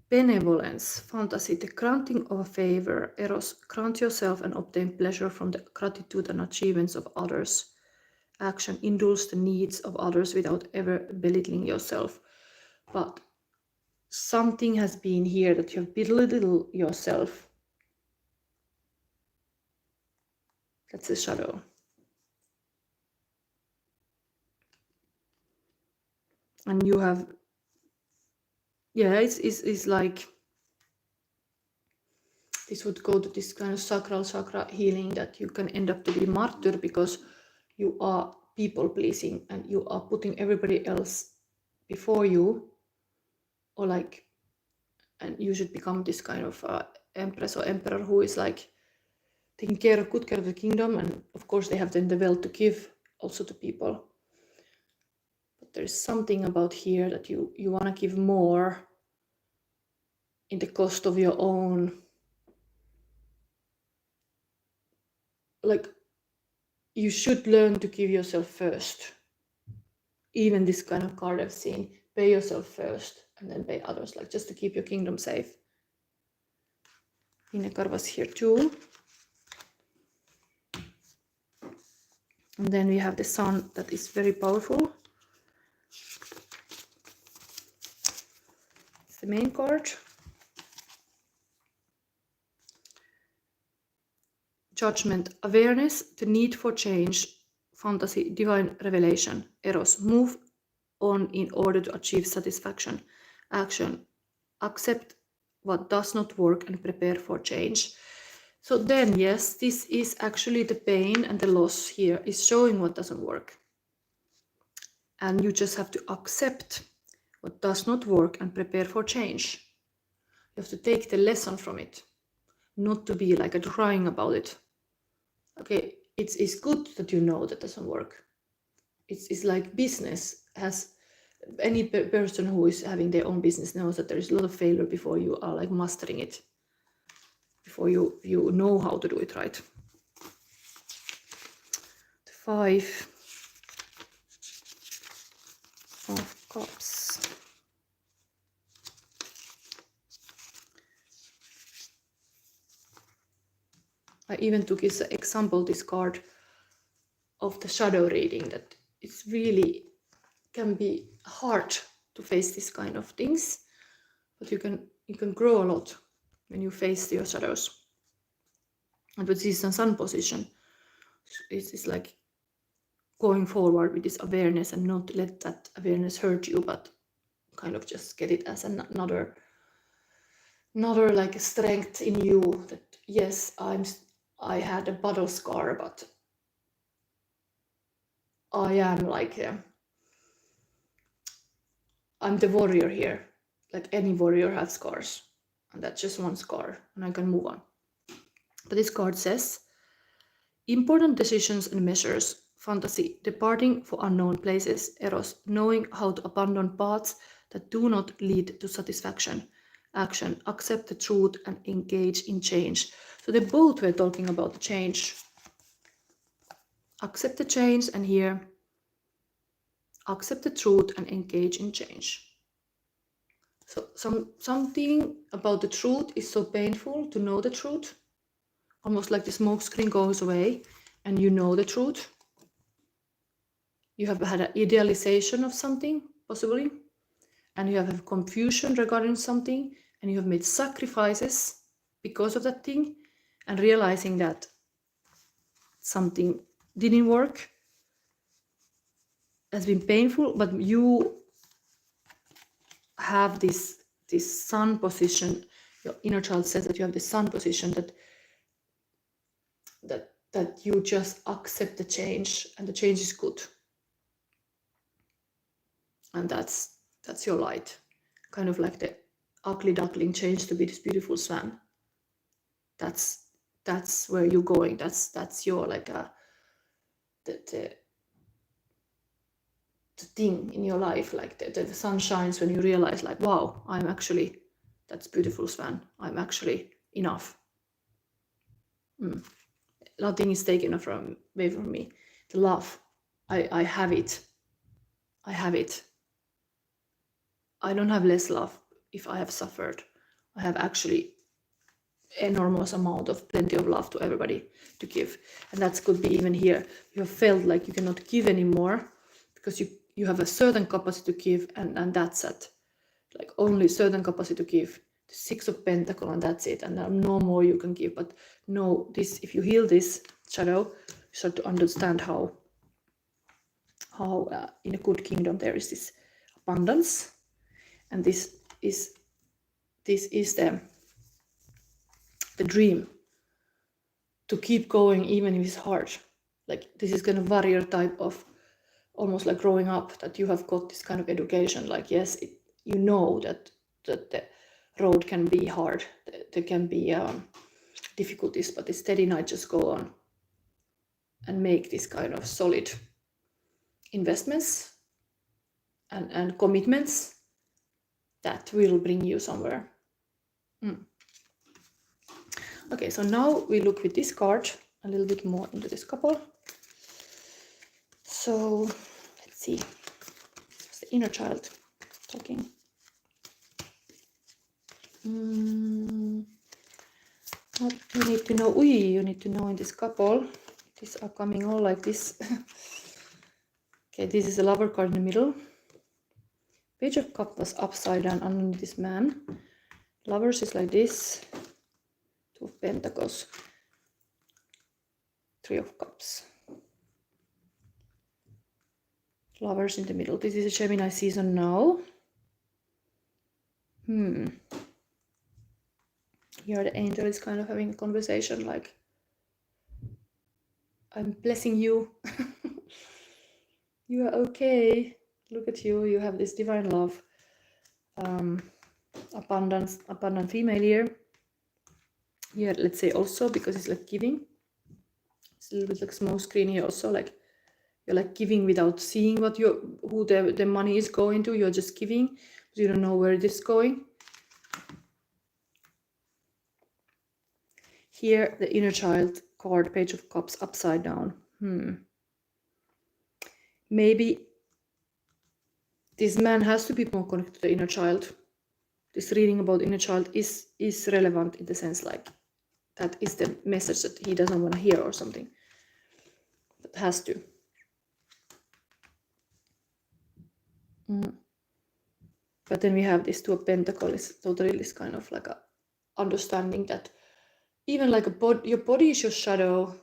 benevolence, fantasy, the granting of a favor. Eros, grant yourself and obtain pleasure from the gratitude and achievements of others. Action, indulge the needs of others without ever belittling yourself. But something has been here that you have belittled yourself. That's the shadow. And you have, yeah, it's like this would go to this kind of sacral chakra healing, that you can end up to be martyr because you are people pleasing and you are putting everybody else before you, or like, and you should become this kind of empress or emperor who is like taking good care of the kingdom, and of course they have then the wealth to give also to people. But there's something about here that you want to give more in the cost of your own, like you should learn to give yourself first. Even this kind of card I've seen, pay yourself first and then pay others, like just to keep your kingdom safe. Inekar was here too. And then we have the sun that is very powerful. It's the main card. Judgment, awareness, the need for change, fantasy, divine revelation, eros, move on in order to achieve satisfaction, action, accept what does not work and prepare for change. So then, yes, this is actually the pain and the loss here is showing what doesn't work. And you just have to accept what does not work and prepare for change. You have to take the lesson from it, not to be like crying about it. Okay, it's good that you know that doesn't work. It's like business. Has any person who is having their own business knows that there is a lot of failure before you are like mastering it, before you know how to do it right. The 5 of Cups. I even took as an example this card of the shadow reading, that it's really can be hard to face this kind of things, but you can grow a lot when you face your shadows. And with this sun position, it's like going forward with this awareness and not let that awareness hurt you, but kind of just get it as another like strength in you, that yes, I had a battle scar, but I am like I'm the warrior here. Like any warrior has scars, and that's just one scar, and I can move on. But this card says, important decisions and measures, fantasy, departing for unknown places, eros, knowing how to abandon paths that do not lead to satisfaction, action, accept the truth and engage in change. So they both were talking about the change. Accept the change, and here, accept the truth and engage in change. So something about the truth is so painful to know the truth. Almost like the smoke screen goes away and you know the truth. You have had an idealization of something, possibly, and you have had confusion regarding something, and you have made sacrifices because of that thing, and realizing that something didn't work has been painful, but you have this sun position. Your inner child says that you have this sun position, that you just accept the change, and the change is good, and that's your light, kind of like the ugly duckling changed to be this beautiful swan. That's where you're going. That's your like the thing in your life, like the sun shines when you realize like, wow, I'm actually, that's beautiful swan, I'm actually enough. Nothing is taken away from me. The love, I have it. I have it. I don't have less love if I have suffered. I have actually enormous amount of plenty of love to everybody to give. And that could be even here. You have felt like you cannot give anymore because you have a certain capacity to give, and that's it. Like only certain capacity to give. The 6 of Pentacles, and that's it. And no more you can give. But no, this, if you heal this shadow, you start to understand how in a good kingdom there is this abundance, and this is the the dream to keep going even if it's hard. Like this is kind of warrior type of, almost like growing up, that you have got this kind of education. Like yes, you know that the road can be hard, there can be difficulties, but the steady night just go on and make this kind of solid investments and commitments that will bring you somewhere. Okay, so now we look with this card a little bit more into this couple. So let's see, it's the inner child talking. What you need to know? You need to know in this couple. These are coming all like this. Okay, this is a lover card in the middle. Page of Cups was upside down underneath this man. Lovers is like this. Two of Pentacles. Three of Cups. Lovers in the middle. This is a Gemini season now. Here the angel is kind of having a conversation like, I'm blessing you. You are okay. Look at you. You have this divine love. Abundant female here. Here, let's say also, because it's like giving. It's a little bit like small screen here also, like you're like giving without seeing what who the money is going to. You're just giving, but you don't know where it is going. Here, the inner child card, Page of Cups, upside down. Maybe this man has to be more connected to the inner child. This reading about inner child is relevant in the sense like that is the message that he doesn't want to hear or something. That has to. But then we have this Two of Pentacles, totally this kind of like a understanding that even like your body is your shadow.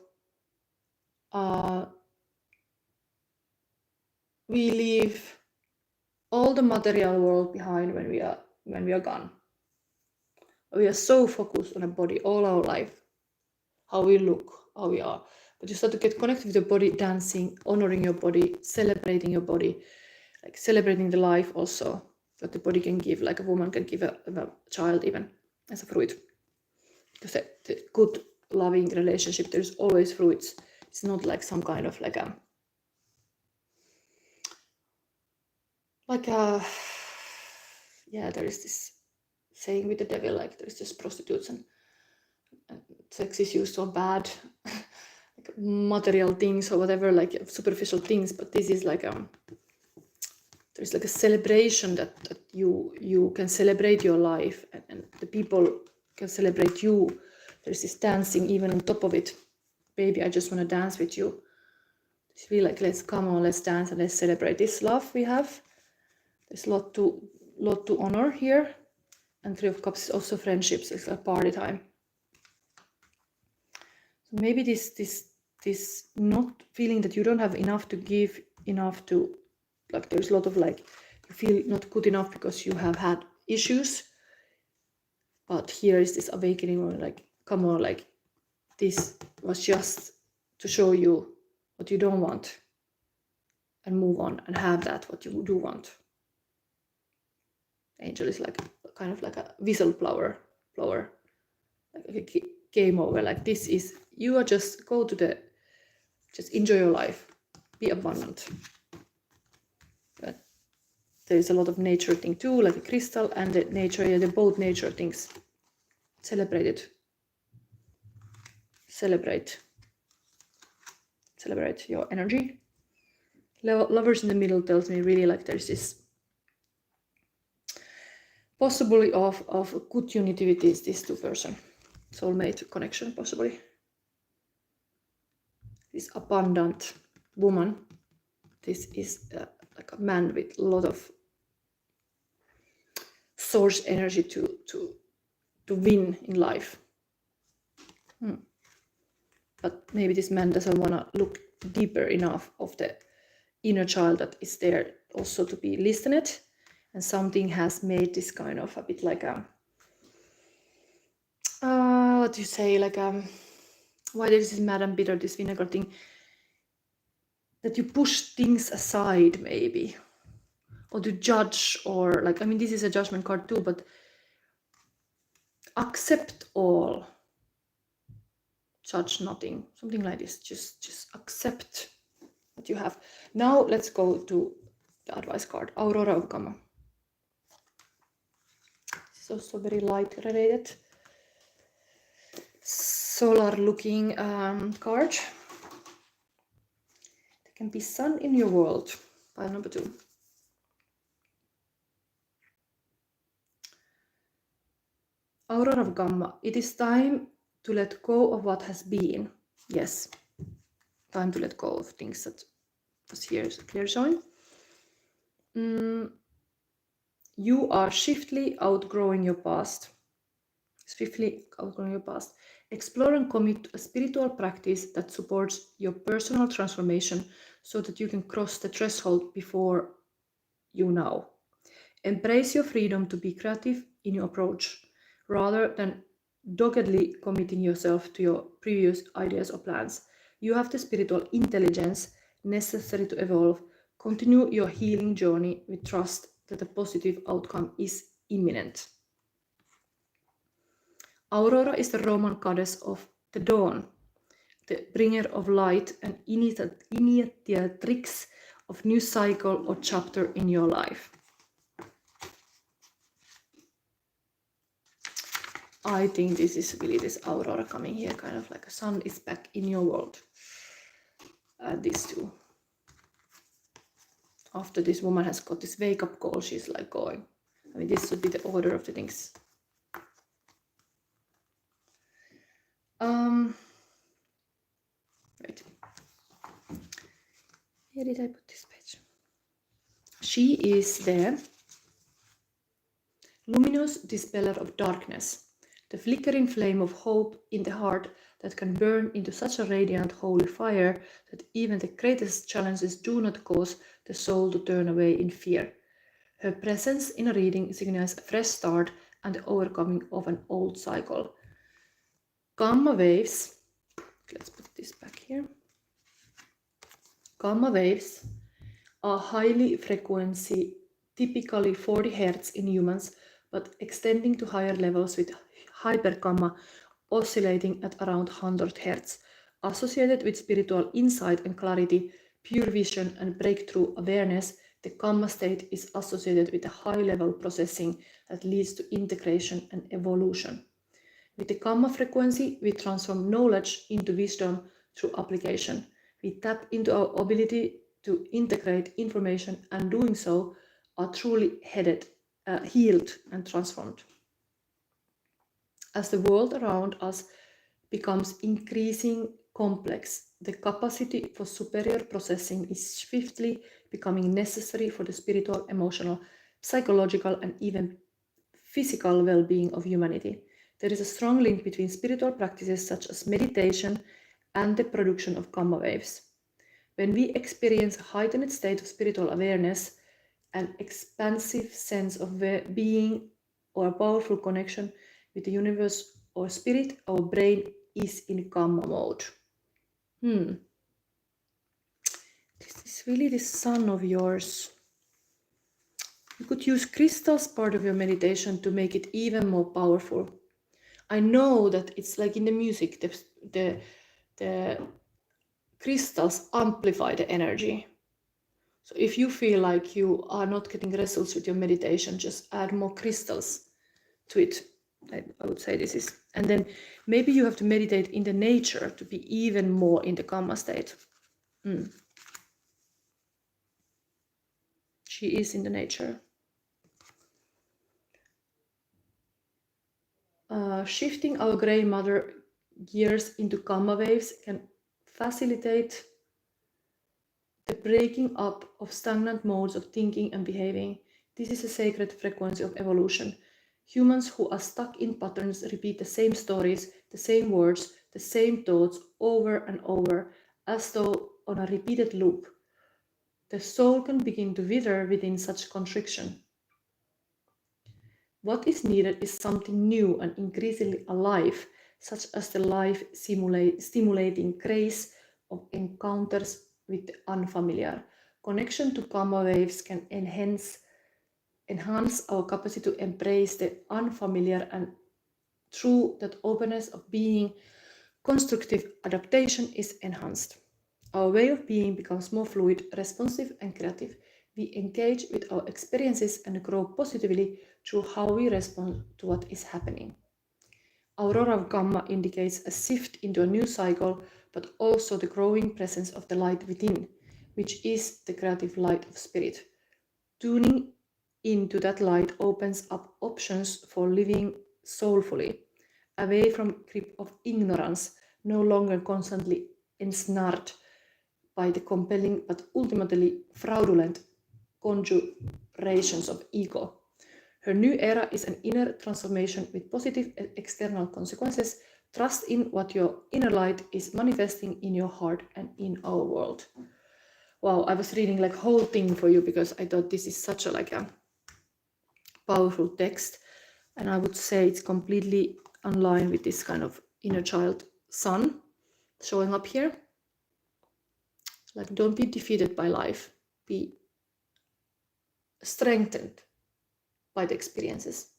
We leave all the material world behind when we are gone. We are so focused on a body all our life, how we look, how we are. But you start to get connected with your body, dancing, honoring your body, celebrating your body, like celebrating the life also that the body can give, like a woman can give a child even as a fruit. Because the good, loving relationship, there's always fruits. It's not like some kind of like a there is this saying with the devil, like there's just prostitutes and sex is used so bad, like material things or whatever, like superficial things. But this is like there's like a celebration that you can celebrate your life, and the people can celebrate you. There's this dancing even on top of it. Baby, I just want to dance with you. It's really like, let's come on, let's dance and let's celebrate this love we have. There's a lot to honor here. And Three of Cups is also friendships. It's like party time. So maybe this not feeling that you don't have enough to give, enough to, like there's a lot of like, you feel not good enough because you have had issues. But here is this awakening where like, come on, like this was just to show you what you don't want and move on and have that what you do want. Angel is like kind of like a whistleblower, like a game over. Like this is, you are just go to just enjoy your life, be abundant. But there is a lot of nature thing too, like a crystal and the nature. Yeah, they're both nature things. Celebrate it. Celebrate your energy. Lovers in the middle tells me really like there's this possibly of good unity with these two person, soulmate connection possibly. This abundant woman, this is like a man with a lot of source energy to win in life. But maybe this man doesn't want to look deeper enough of the inner child that is there also to be listened. And something has made this kind of a bit like a know what you say, like why this is mad and bitter, this vinegar thing, that you push things aside maybe, or to judge, or like, I mean, this is a judgment card too, but accept all, judge nothing, something like this. Just accept what you have. Now let's go to the advice card, Aurora of Gamma. This is also very light related, solar looking card. There can be sun in your world, pile number 2. Aurora of Gamma, it is time to let go of what has been. Yes, time to let go of things that was here clear showing. You are swiftly outgrowing your past. Explore and commit to a spiritual practice that supports your personal transformation so that you can cross the threshold before you now. Embrace your freedom to be creative in your approach, rather than doggedly committing yourself to your previous ideas or plans. You have the spiritual intelligence necessary to evolve. Continue your healing journey with trust that a positive outcome is imminent. Aurora is the Roman goddess of the dawn, the bringer of light and initiatrix of new cycle or chapter in your life. I think this is really this Aurora coming here, kind of like a sun is back in your world. These two. After this woman has got this wake-up call, she's like going. I mean, this would be the order of the things. Right. Where did I put this page? She is the luminous dispeller of darkness, the flickering flame of hope in the heart that can burn into such a radiant holy fire that even the greatest challenges do not cause the soul to turn away in fear. Her presence in a reading signifies a fresh start and the overcoming of an old cycle. Gamma waves, let's put this back here. Gamma waves are highly frequency, typically 40 Hz in humans, but extending to higher levels with hypergamma oscillating at around 100 Hz, associated with spiritual insight and clarity, pure vision and breakthrough awareness. The gamma state is associated with a high-level processing that leads to integration and evolution. With the gamma frequency, we transform knowledge into wisdom through application. We tap into our ability to integrate information, and doing so are truly healed and transformed. As the world around us becomes increasingly complex, the capacity for superior processing is swiftly becoming necessary for the spiritual, emotional, psychological, and even physical well-being of humanity. There is a strong link between spiritual practices such as meditation and the production of gamma waves. When we experience a heightened state of spiritual awareness, an expansive sense of being, or a powerful connection with the universe or spirit, our brain is in gamma mode. This is really the sun of yours. You could use crystals part of your meditation to make it even more powerful. I know that it's like in the music, the crystals amplify the energy. So if you feel like you are not getting results with your meditation, just add more crystals to it. I would say this is, and then maybe you have to meditate in the nature to be even more in the gamma state. She is in the nature. Shifting our gray matter gears into gamma waves can facilitate the breaking up of stagnant modes of thinking and behaving. This is a sacred frequency of evolution. Humans who are stuck in patterns repeat the same stories, the same words, the same thoughts over and over, as though on a repeated loop. The soul can begin to wither within such constriction. What is needed is something new and increasingly alive such as the life stimulating grace of encounters with the unfamiliar. Connection to gamma waves can enhance our capacity to embrace the unfamiliar, and through that openness of being, constructive adaptation is enhanced. Our way of being becomes more fluid, responsive, and creative. We engage with our experiences and grow positively through how we respond to what is happening. Aurora of Gamma indicates a shift into a new cycle, but also the growing presence of the light within, which is the creative light of spirit. Tuning into that light opens up options for living soulfully, away from grip of ignorance, no longer constantly ensnared by the compelling but ultimately fraudulent conjurations of ego. Her new era is an inner transformation with positive external consequences. Trust in what your inner light is manifesting in your heart and in our world. Wow, I was reading like whole thing for you because I thought this is such a like a powerful text, and I would say it's completely online with this kind of inner child sun showing up here. Like, don't be defeated by life, be strengthened by the experiences.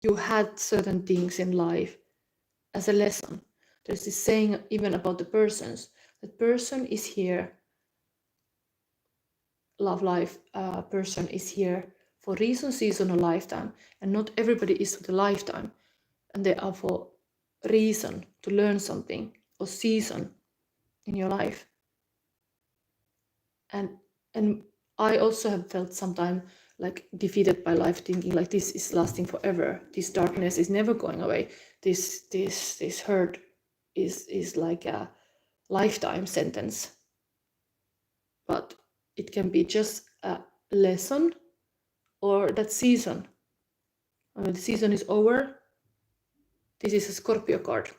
You had certain things in life as a lesson. There's this saying even about the persons, that person is here, love life person is here for reason, season, or lifetime, and not everybody is for the lifetime, and they are for reason to learn something or season in your life. And I also have felt sometimes like defeated by life, thinking like this is lasting forever, this darkness is never going away, this hurt is like a lifetime sentence. But it can be just a lesson, or that season. When the season is over, this is a Scorpio card.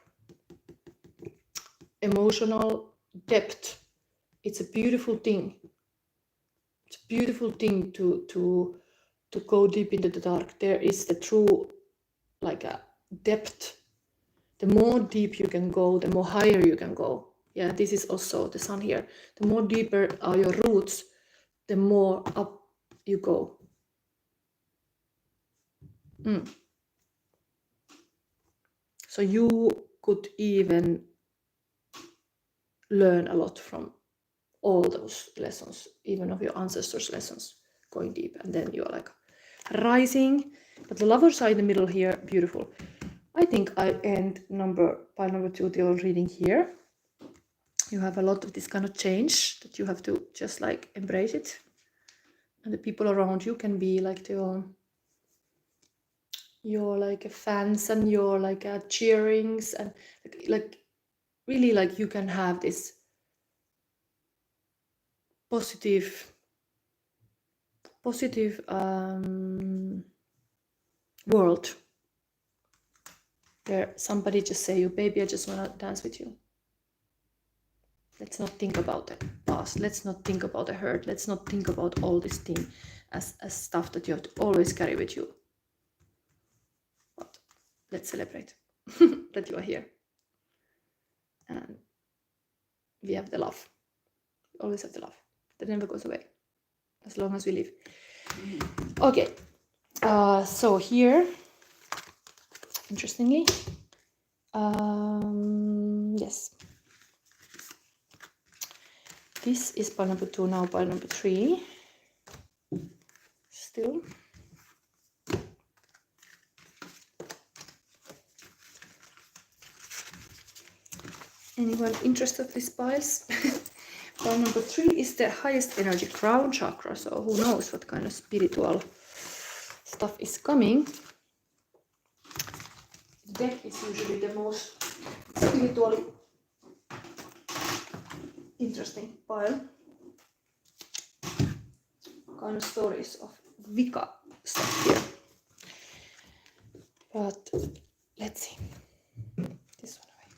Emotional depth. It's a beautiful thing. It's a beautiful thing to go deep into the dark. There is the true like a depth. The more deep you can go, the more higher you can go. Yeah, this is also the sun here. The more deeper are your roots, the more up you go. So you could even learn a lot from all those lessons, even of your ancestors' lessons, going deep, and then you're like rising. But the lovers are in the middle here, beautiful. I think I end pile number 2 the old reading here. You have a lot of this kind of change that you have to just like embrace it, and the people around you can be like your like fans and your like cheerings, and like really like you can have this positive world where somebody just say, you baby, I just want to dance with you. Let's not think about the past, let's not think about the hurt, let's not think about all this thing as stuff that you have to always carry with you. But let's celebrate that you are here, and we have the love. We always have the love that never goes away as long as we live. Okay, so here, interestingly, yes, this is pile number 2, now pile number 3 still. Anyone interested in these piles? Pile number 3 is the highest energy crown chakra, so who knows what kind of spiritual stuff is coming. The deck is usually the most spiritually interesting pile. Kind of stories of Vika stuff here. But let's see. This one away.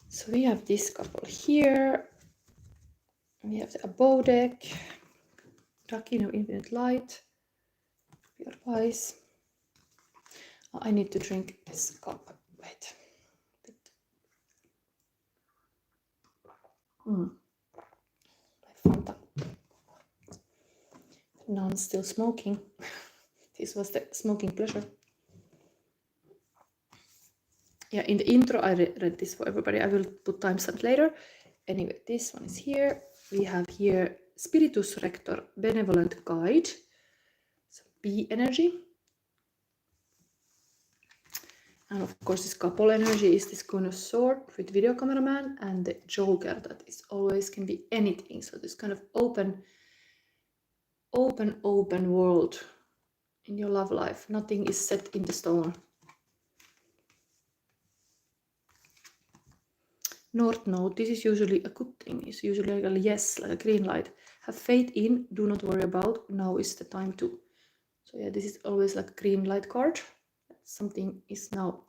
So we have this couple here. We have the above deck. Rakino, infinite light. Your wise. I need to drink this cup. Wait. Fanta. Now I'm still smoking. This was the smoking pleasure. Yeah, in the intro I read this for everybody. I will put timestamp later. Anyway, this one is here. We have here Spiritus Rector, Benevolent Guide. So B energy. And of course this couple energy is this kind of sword with video cameraman, and the Joker that is always can be anything. So this kind of open world in your love life. Nothing is set in the stone. North Node, this is usually a good thing. It's usually like a yes, like a green light. Have faith in, do not worry about, now is the time to. So yeah, this is always like a green light card. Something is now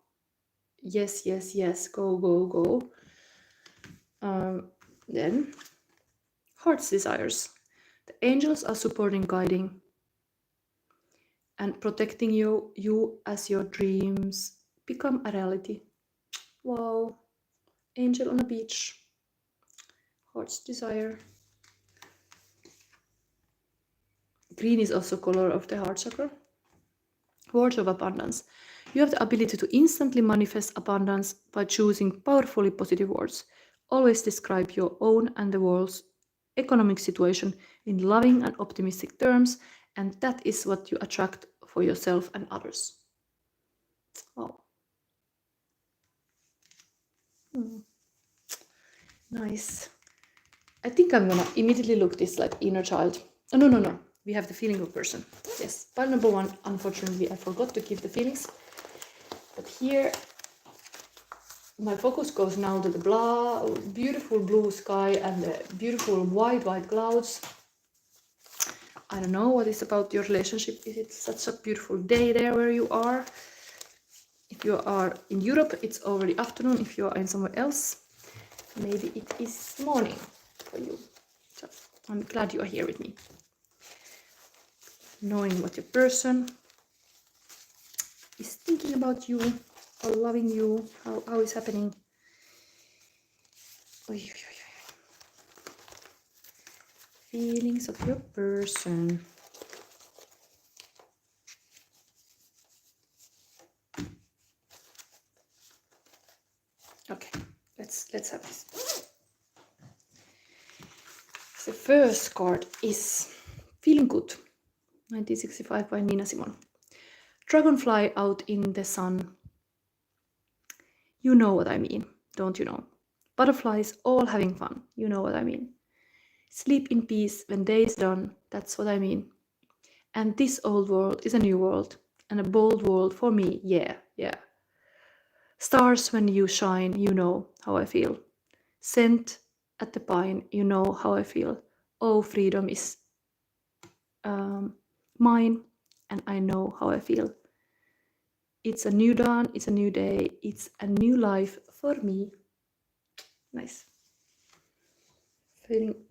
yes, yes, yes, go, go, go. Then heart's desires. The angels are supporting, guiding, and protecting you as your dreams become a reality. Wow. Angel on a beach. Heart's desire. Green is also color of the heart chakra. Words of abundance. You have the ability to instantly manifest abundance by choosing powerfully positive words. Always describe your own and the world's economic situation in loving and optimistic terms, and that is what you attract for yourself and others. Oh. Nice. I think I'm gonna immediately look this like inner child. Oh, no. We have the feeling of person. Yes. Pile number 1, unfortunately, I forgot to keep the feelings. But here, my focus goes now to the beautiful blue sky and the beautiful white clouds. I don't know what is about your relationship. Is it such a beautiful day there where you are? If you are in Europe, it's already afternoon. If you are in somewhere else, maybe it is morning for you. So I'm glad you are here with me. Knowing what your person is thinking about you or loving you, how is happening. Feelings of your person. Okay, let's have this. The first card is Feeling Good, 1965 by Nina Simone. Dragonfly out in the sun. You know what I mean, don't you know? Butterflies all having fun. You know what I mean. Sleep in peace when day is done. That's what I mean. And this old world is a new world, and a bold world for me. Yeah. Stars when you shine, you know how I feel. Scent at the pine, you know how I feel. Oh, freedom is mine, and I know how I feel. It's a new dawn, it's a new day, it's a new life for me. Nice.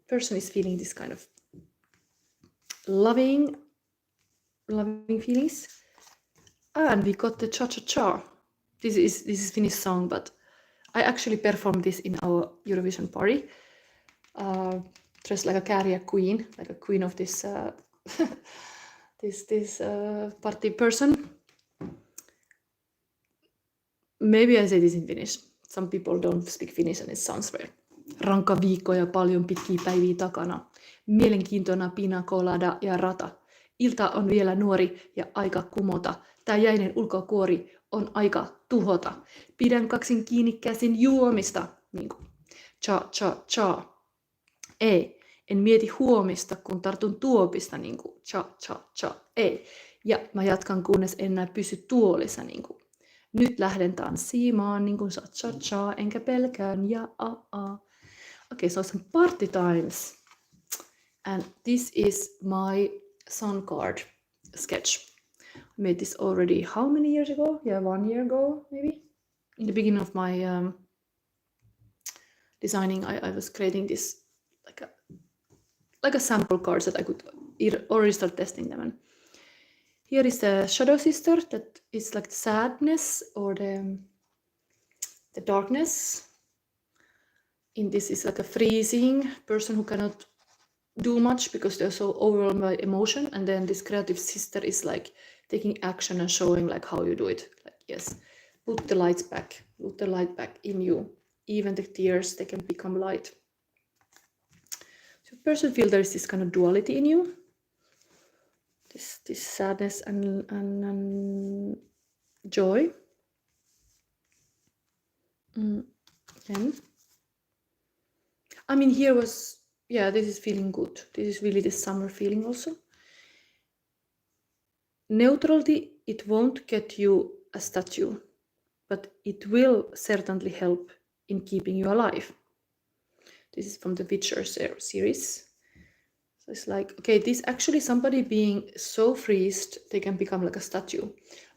Person is feeling this kind of loving feelings. And we got the cha-cha-cha. This is Finnish song, but I actually performed this in our Eurovision party. Dressed like a carrier queen, like a queen of this this party person. Maybe I say this in Finnish. Some people don't speak Finnish and it sounds weird. Rankka viikko ja paljon pitkiä päiviä takana. Mielenkiintona pina colada ja rata. Ilta on vielä nuori ja aika kumota. Tää jäinen ulkokuori on aika tuhota. Pidän kaksin kiinni käsin juomista. Niin kuin cha cha cha. Ei, en mieti huomista, kun tartun tuopista. Niin kuin cha cha cha. Ei. Ja mä jatkan, kunnes en enää pysy tuolissa. Niin kuin nyt lähden tanssimaan, niin kuin cha cha, enkä pelkään ja Okay, so some party times. And this is my sun card sketch. I made this already how many years ago? Yeah, 1 year ago, maybe. In the beginning of my designing, I was creating this like a sample cards that I could already start testing them. And here is the shadow sister, that is like the sadness or the darkness. In this is like a freezing person who cannot do much because they're so overwhelmed by emotion. And then this creative sister is like taking action and showing like how you do it. Like, yes, put the light back in you. Even the tears, they can become light. So person feel there is this kind of duality in you. This sadness and joy. Then, I mean, here was, yeah, this is feeling good. This is really the summer feeling also. Neutrality, it won't get you a statue, but it will certainly help in keeping you alive. This is from the Witcher series. So it's like, okay, this actually somebody being so freezed, they can become like a statue.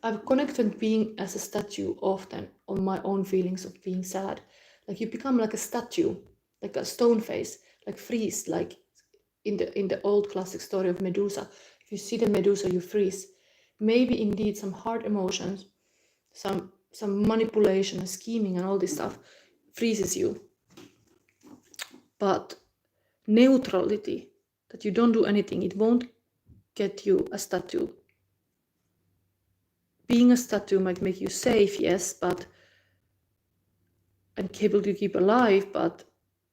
I've connected being as a statue often on my own feelings of being sad. Like you become like a statue, like a stone face, like freeze, like in the old classic story of Medusa. If you see the Medusa, you freeze. Maybe indeed some hard emotions, some manipulation and scheming and all this stuff freezes you. But neutrality, that you don't do anything, it won't get you a statue. Being a statue might make you safe, yes, but and capable to keep alive, but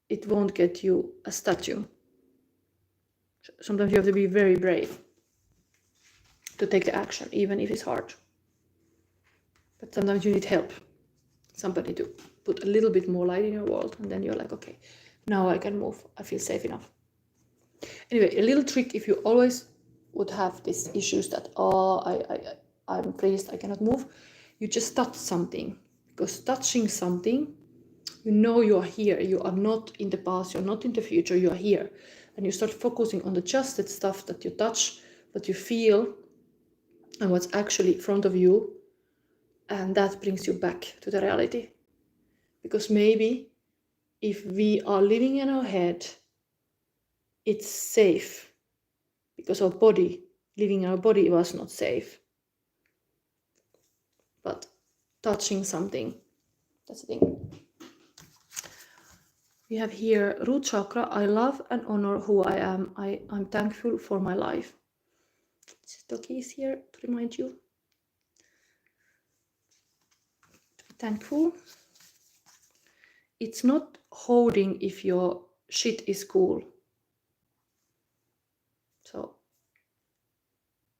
it won't get you a statue. Sometimes you have to be very brave to take the action, even if it's hard. But sometimes you need help, somebody to put a little bit more light in your world, and then you're like, okay, now I can move, I feel safe enough. Anyway, a little trick, if you always would have these issues that, I'm freezed, I cannot move, you just touch something, because touching something, you know you are here, you are not in the past, you're not in the future, you are here, and you start focusing on the just that stuff that you touch, that you feel, and what's actually in front of you, and that brings you back to the reality. Because maybe if we are living in our head, it's safe, because our body, living in our body was not safe. But touching something, that's the thing. We have here root chakra. I love and honor who I am. I'm thankful for my life. Stocky is here to remind you to be thankful. It's not holding if your shit is cool. So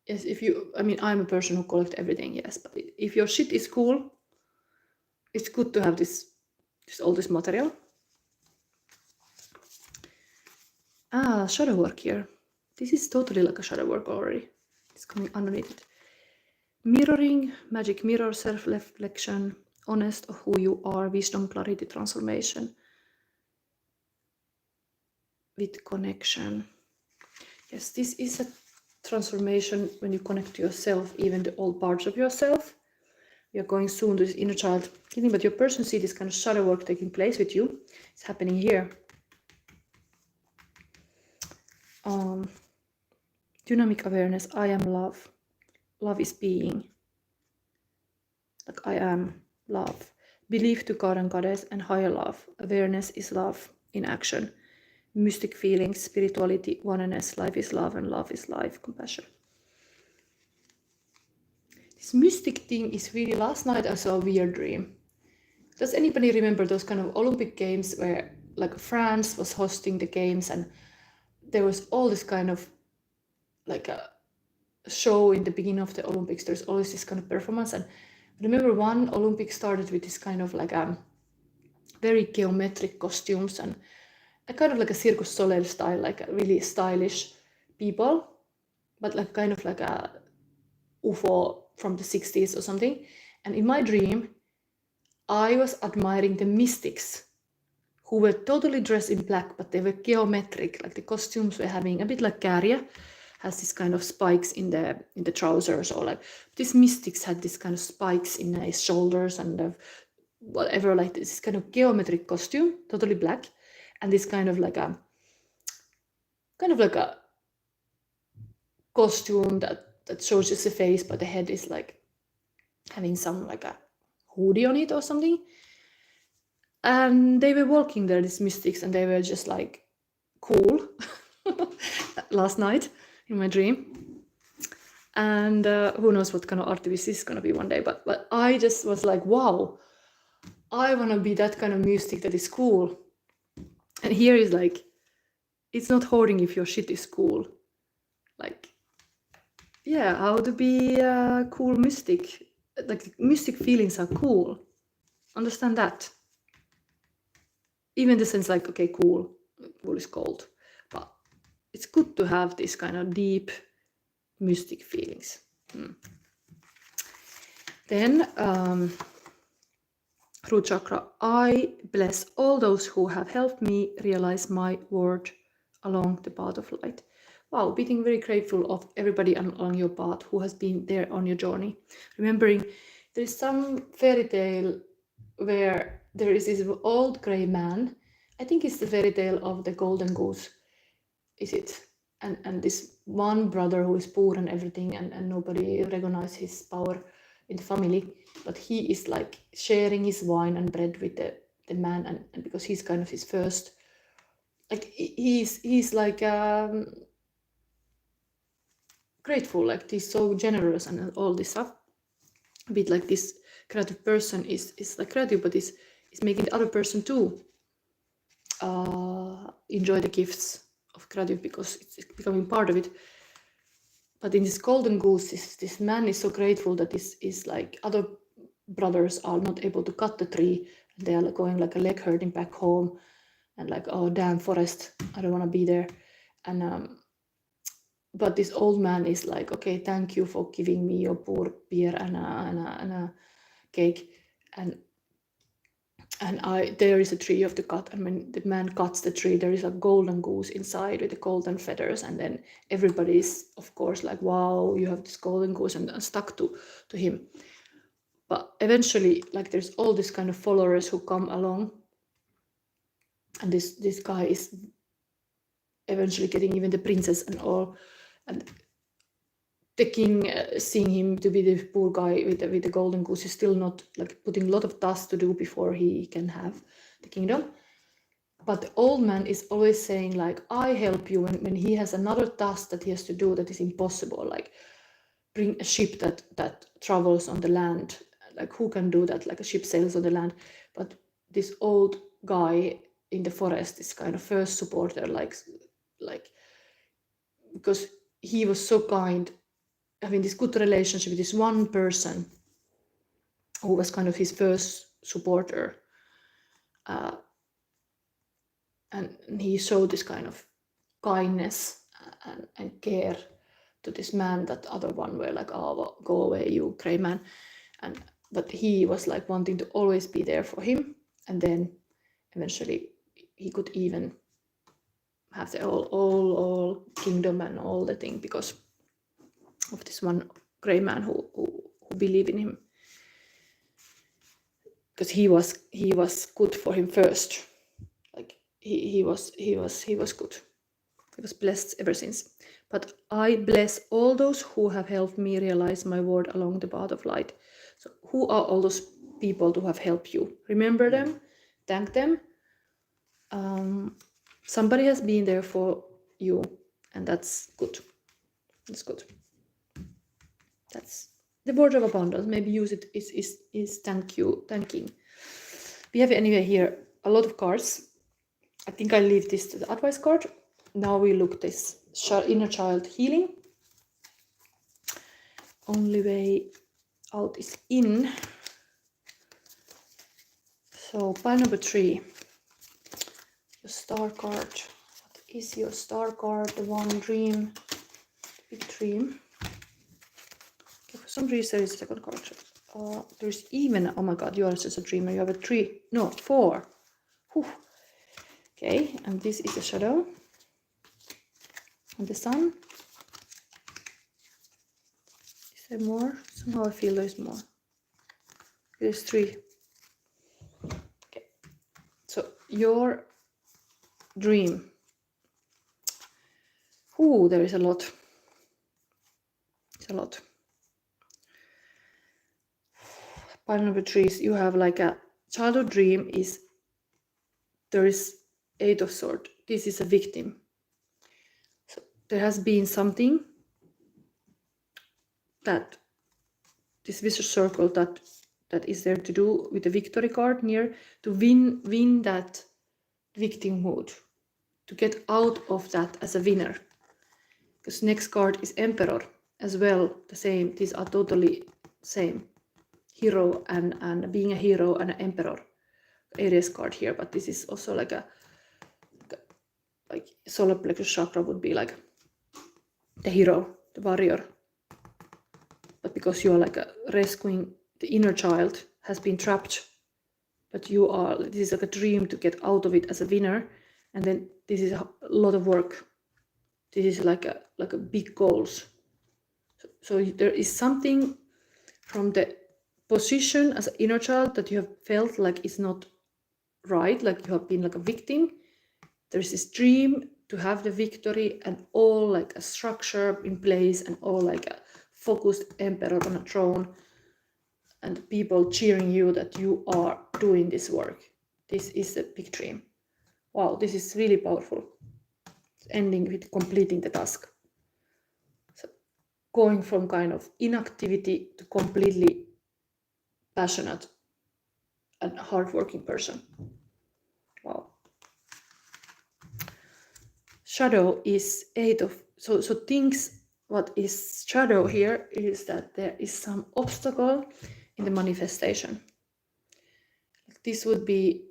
yes, if you, I mean, I'm a person who collects everything, yes, but if your shit is cool, it's good to have all this material. Shadow work here. This is totally like a shadow work already. It's coming underneath it. Mirroring, magic mirror, self-reflection, honest of who you are, wisdom, clarity, transformation with connection. Yes, this is a transformation when you connect to yourself, even the old parts of yourself. We are going soon to this inner child healing, but your person see this kind of shadow work taking place with you. It's happening here. Dynamic awareness, I am love. Love is being. Like I am love. Belief to God and Goddess and higher love. Awareness is love in action. Mystic feelings, spirituality, oneness, life is love and love is life, compassion. This mystic thing is really, last night I saw a weird dream. Does anybody remember those kind of Olympic games where like France was hosting the games and there was all this kind of like a show in the beginning of the Olympics? There's always this kind of performance, and I remember one Olympic started with this kind of like very geometric costumes and a kind of like a Cirque du Soleil style, like a really stylish people, but like kind of like a UFO from the 60s or something. And in my dream, I was admiring the mystics who were totally dressed in black, but they were geometric, like the costumes were having a bit like Kärje has this kind of spikes in the trousers, or like these mystics had this kind of spikes in his shoulders and whatever, like this kind of geometric costume, totally black, and this kind of like a costume that shows just the face, but the head is like having some like a hoodie on it or something. And they were walking there, these mystics, and they were just like cool last night in my dream. And who knows what kind of artist this is going to be one day, but I just was like, wow, I want to be that kind of mystic that is cool. And here is like, it's not hoarding if your shit is cool. Like, yeah, how to be a cool mystic. Like, mystic feelings are cool. Understand that. Even in the sense like, okay, cool is cold. But it's good to have this kind of deep mystic feelings. Then, root chakra, I bless all those who have helped me realize my word along the path of light. Wow, being very grateful of everybody along your path who has been there on your journey. Remembering there is some fairy tale where there is this old grey man. I think it's the fairy tale of the golden goose, is it? And this one brother who is poor and everything, and nobody recognizes his power in the family, but he is like sharing his wine and bread with the man, and because he's kind of his first, like he's like grateful, like he's so generous and all this stuff. A bit like this creative person is like creative, but is making the other person too enjoy the gifts of creative because it's becoming part of it. But in this golden goose, this man is so grateful that this is like other brothers are not able to cut the tree, and they are like going like a leg hurting back home, and like, oh damn forest, I don't want to be there. And but this old man is like, okay, thank you for giving me your poor beer and a cake, and there is a tree of the cut, and when the man cuts the tree, there is a golden goose inside with the golden feathers, and then everybody is of course like, wow, you have this golden goose, and stuck to him. But eventually, like, there's all this kind of followers who come along, and this guy is eventually getting even the princess and all, and the king, seeing him to be the poor guy with the golden goose, is still not like putting a lot of tasks to do before he can have the kingdom. But the old man is always saying like, I help you, when he has another task that he has to do that is impossible, like bring a ship that travels on the land. Like, who can do that? Like, a ship sails on the land. But this old guy in the forest is kind of first supporter, like because he was so kind, having this good relationship with this one person who was kind of his first supporter, and he showed this kind of kindness and care to this man that other one were like, oh, well, go away, you grey man. But he was like wanting to always be there for him, and then eventually he could even have the all kingdom and all the thing because of this one grey man who believed in him, because he was good for him first. Like he was good. He was blessed ever since. But I bless all those who have helped me realize my word along the path of light. So who are all those people who have helped you? Remember them, thank them. Somebody has been there for you, and that's good. That's good. That's the word of abundance. Maybe use it is thanking. We have anyway here a lot of cards. I think I leave this to the advice card. Now we look this inner child healing. Only way out is in. So pile number 3. Your star card. What is your star card? The one dream. The big dream. Okay, for some reason there is a second card. There's even, oh my god, you are just a dreamer. You have a 3. No, 4. Whew. Okay, and this is the shadow. And the sun. Is there more? Somehow I feel there's more. There's 3. Okay. So your dream. Ooh, there is a lot. It's a lot. Pile number 3 is you have like a childhood dream is there is 8 of Swords. This is a victim. So there has been something that this vicious circle that is there to do with the victory card near to win that victimhood, to get out of that as a winner. Because next card is Emperor as well, the same. These are totally same. Hero and being a hero and an Emperor. Aries card here, but this is also like solar plexus chakra would be like the hero, the warrior. But because you are like rescuing the inner child has been trapped, but this is like a dream to get out of it as a winner, and then this is a lot of work. This is like a big goals. So there is something from the position as an inner child that you have felt like is not right, like you have been like a victim. There's this dream to have the victory and all like a structure in place and all like a focused emperor on a throne and people cheering you that you are doing this work. This is a big dream. Wow, this is really powerful. It's ending with completing the task. So going from kind of inactivity to completely passionate and hardworking person. Wow. Shadow is 8 of, so things, what is shadow here is that there is some obstacle in the manifestation. This would be,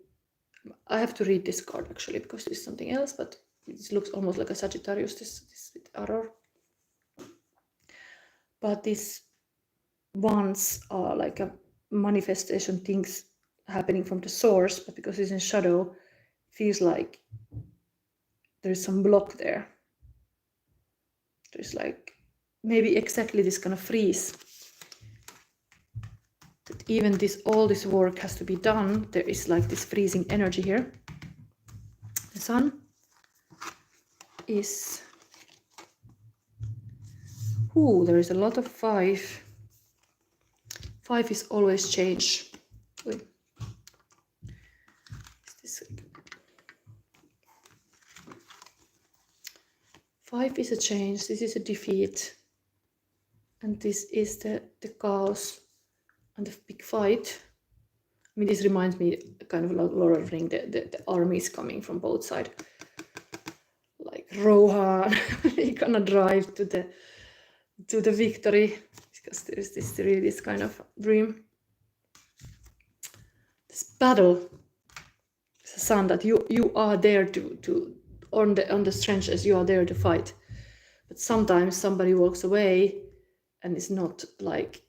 I have to read this card actually because this is something else, but this looks almost like a Sagittarius, this with arrow. But these ones are like a manifestation things happening from the source, but because it's in shadow, it feels like there's some block there. There's like maybe exactly this kind of freeze. That even all this work has to be done. There is like this freezing energy here. The sun is, there is a lot of 5. 5 is always change. Wait. Is this 5 is a change, this is a defeat, and this is the chaos and the big fight. I mean, this reminds me kind of Lord of the Rings, the armies coming from both sides. Like Rohan, you're gonna drive to the victory, because there's this kind of dream. This battle, it's a sun that you are there to on the trenches, you are there to fight. But sometimes somebody walks away and is not like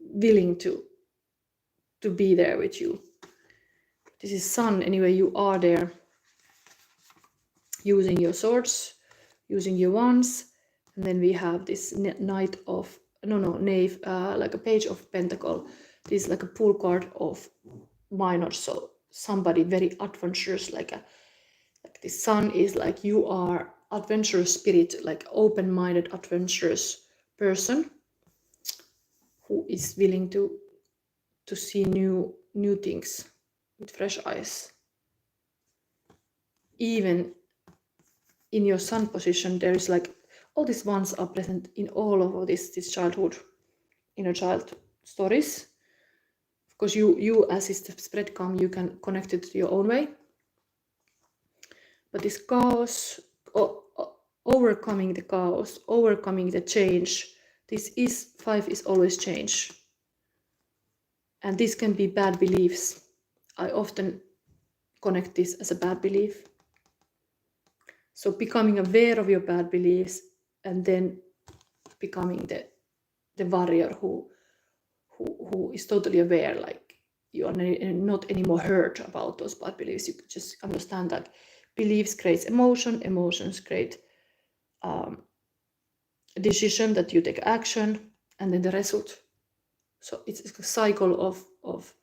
willing to be there with you. This is sun, anyway, you are there using your swords, using your wands, and then we have this knave, like a page of pentacle. This is like a pull card of minor, so somebody very adventurous, like the sun is like you are adventurous spirit, like open-minded adventurous person who is willing to see new things with fresh eyes. Even in your sun position, there is like all these ones are present in all of this childhood, inner child stories. Of course, you as is the spread come, you can connect it to your own way. But this chaos, overcoming the chaos, overcoming the change, this is 5 is always change. And this can be bad beliefs. I often connect this as a bad belief. So becoming aware of your bad beliefs and then becoming the warrior who is totally aware, like you are not anymore hurt about those bad beliefs. You just understand that beliefs creates emotion, emotions create a decision that you take action, and then the result. So it's a cycle of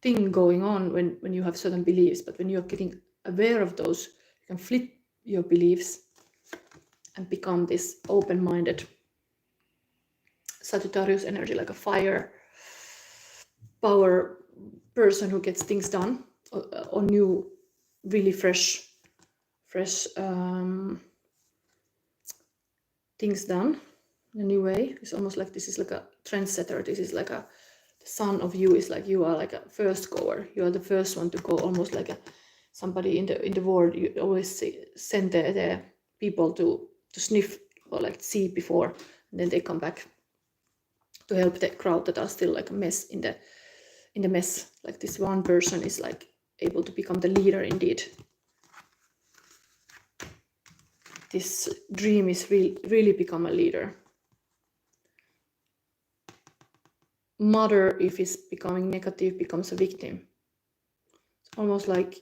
thing going on when you have certain beliefs, but when you're getting aware of those, you can flip your beliefs and become this open-minded Sagittarius energy, like a fire power person who gets things done, or new, really fresh things done in a new way. It's almost like this is like a trendsetter. This is like the sun of you is like you are like a first goer. You are the first one to go, almost like somebody in the world. You always send the people to sniff or like see before, and then they come back to help the crowd that are still like a mess in the mess. Like this one person is like able to become the leader indeed. This dream is really become a leader. Mother, if it's becoming negative, becomes a victim. It's almost like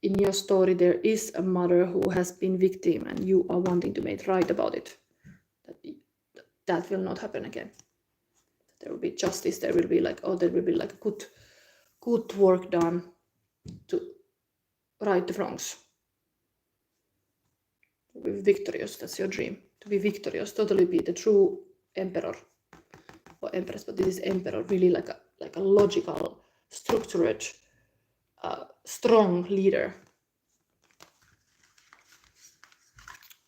in your story there is a mother who has been victim and you are wanting to make right about it. That will not happen again. There will be justice. There will be like, there will be like good work done to right the wrongs. To be victorious, that's your dream. To be victorious, totally be the true emperor or empress, but this is emperor, really like a logical, structured, strong leader.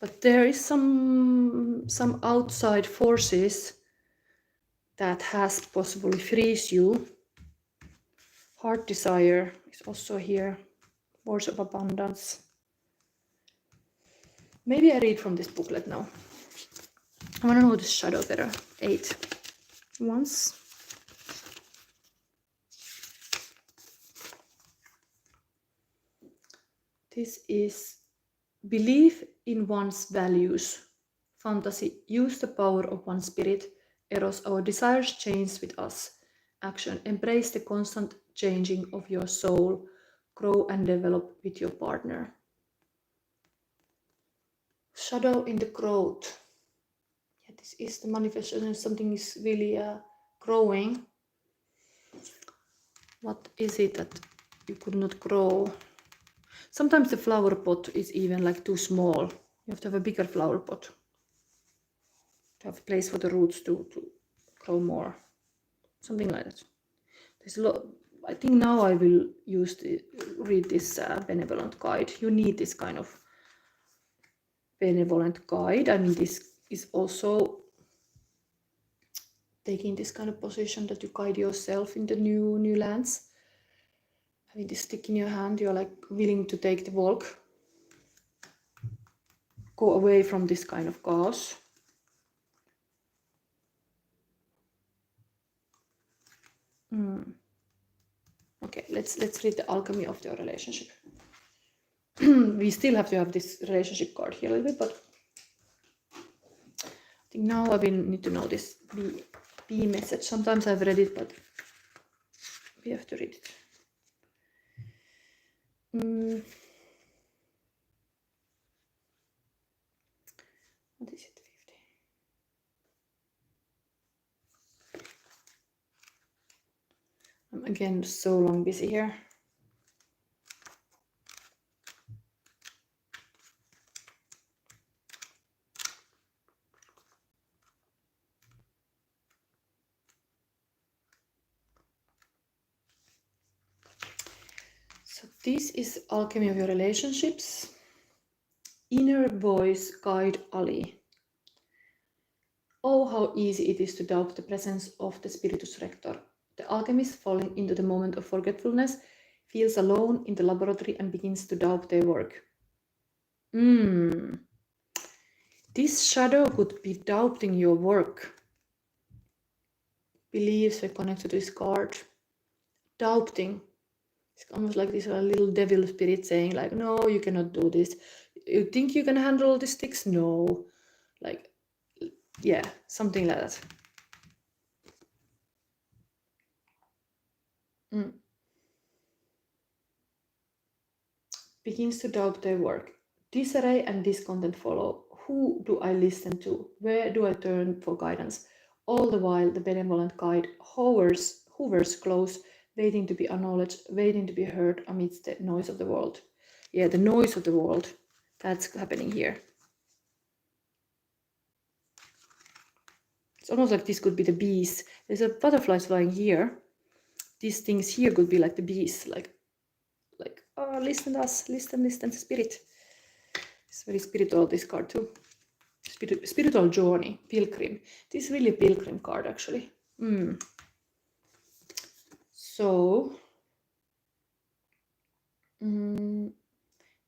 But there is some outside forces that has possibly frees you. Heart desire is also here. Words of abundance. Maybe I read from this booklet now. I want to know this shadow better. 8 once. This is belief in one's values. Fantasy, use the power of one's spirit. Eros, our desires change with us. Action, embrace the constant changing of your soul. Grow and develop with your partner. Shadow in the growth. Yeah, this is the manifestation. Something is really growing. What is it that you could not grow? Sometimes the flower pot is even like too small. You have to have a bigger flower pot to have place for the roots to grow more. Something like that. There's a lot. I think now I will read this benevolent guide. You need this kind of benevolent guide. I mean, this is also taking this kind of position that you guide yourself in the new lands. Having this stick in your hand, you're like willing to take the walk. Go away from this kind of chaos. Okay, let's read the alchemy of your relationship. We still have to have this relationship card here a little bit, but I think now I will need to know this B message. Sometimes I've read it, but we have to read it. What is it? 50. I'm again so long busy here. So this is alchemy of your relationships. Inner voice guide Ali. Oh, how easy it is to doubt the presence of the Spiritus Rector. The alchemist, falling into the moment of forgetfulness, feels alone in the laboratory and begins to doubt their work. This shadow could be doubting your work. Beliefs are connected to this card. Doubting. It's almost like this little devil spirit saying like, no, you cannot do this. You think you can handle all these sticks? No. Like, yeah, something like that. Begins to doubt their work. Disarray and discontent follow. Who do I listen to? Where do I turn for guidance? All the while, the benevolent guide hovers close, waiting to be acknowledged, waiting to be heard amidst the noise of the world. Yeah, the noise of the world. That's happening here. It's almost like this could be the bees. There's a butterflies flying here. These things here could be like the bees, like, oh, listen to us, listen, spirit. It's very spiritual, this card too. Spiritual journey, pilgrim. This is really a pilgrim card, actually. So,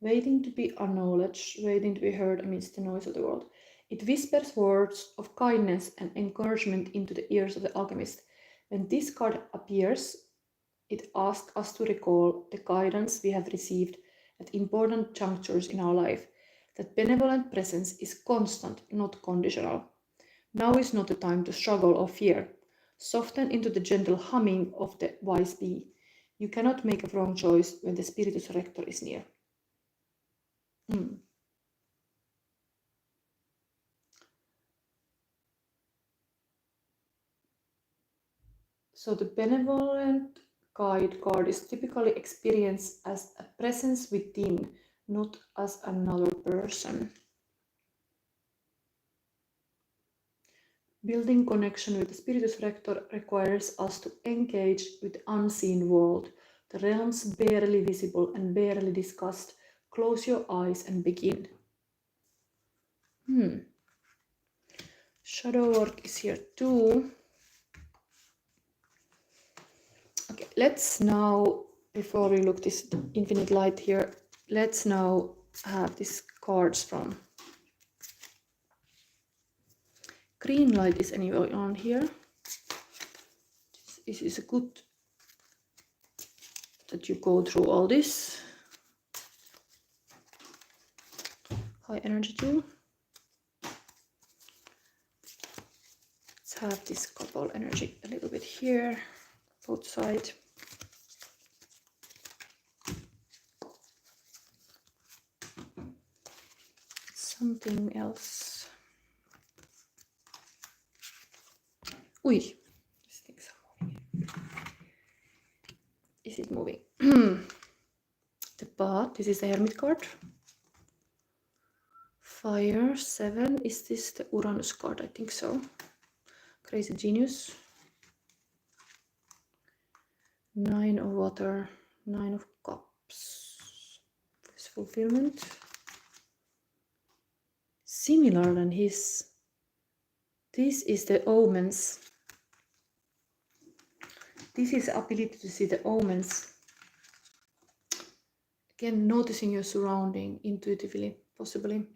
waiting to be acknowledged, waiting to be heard amidst the noise of the world. It whispers words of kindness and encouragement into the ears of the alchemist. When this card appears, it asks us to recall the guidance we have received at important junctures in our life. That benevolent presence is constant, not conditional. Now is not the time to struggle or fear. Soften into the gentle humming of the wise bee. You cannot make a wrong choice when the Spiritus Rector is near. So the benevolent guide card is typically experienced as a presence within, not as another person. Building connection with the Spiritus Rector requires us to engage with the unseen world, the realms barely visible and barely discussed. Close your eyes and begin. Shadow work is here too. Okay, let's now, before we look this infinite light here, let's now have these cards from green light. Is anyway on here. This is a good that you go through all this. High energy too. Let's have this couple energy a little bit here, both sides. Something else. Ui, these things are moving. Is it moving? The path. This is the Hermit card. Fire 7. Is this the Uranus card? I think so. Crazy genius. 9 of water. 9 of cups. This fulfillment. Similar than his. This is the omens. This is the ability to see the omens. Again, noticing your surrounding intuitively, possibly.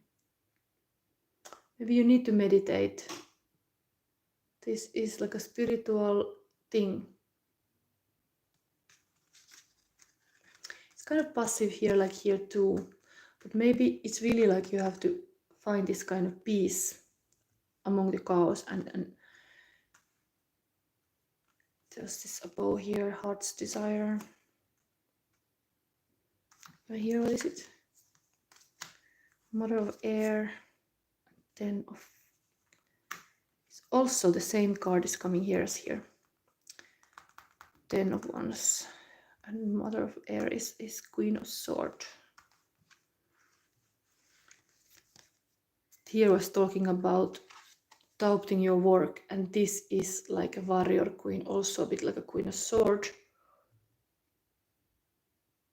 Maybe you need to meditate. This is like a spiritual thing. It's kind of passive here, like here too. But maybe it's really like you have to find this kind of peace among the chaos. And there's this above here, heart's desire. Right here, what is it? Mother of air. 10 of. It's also the same card is coming here as here. 10 of wands. And Mother of air is Queen of sword. Here was talking about doubting your work, and this is like a warrior queen, also a bit like a Queen of sword,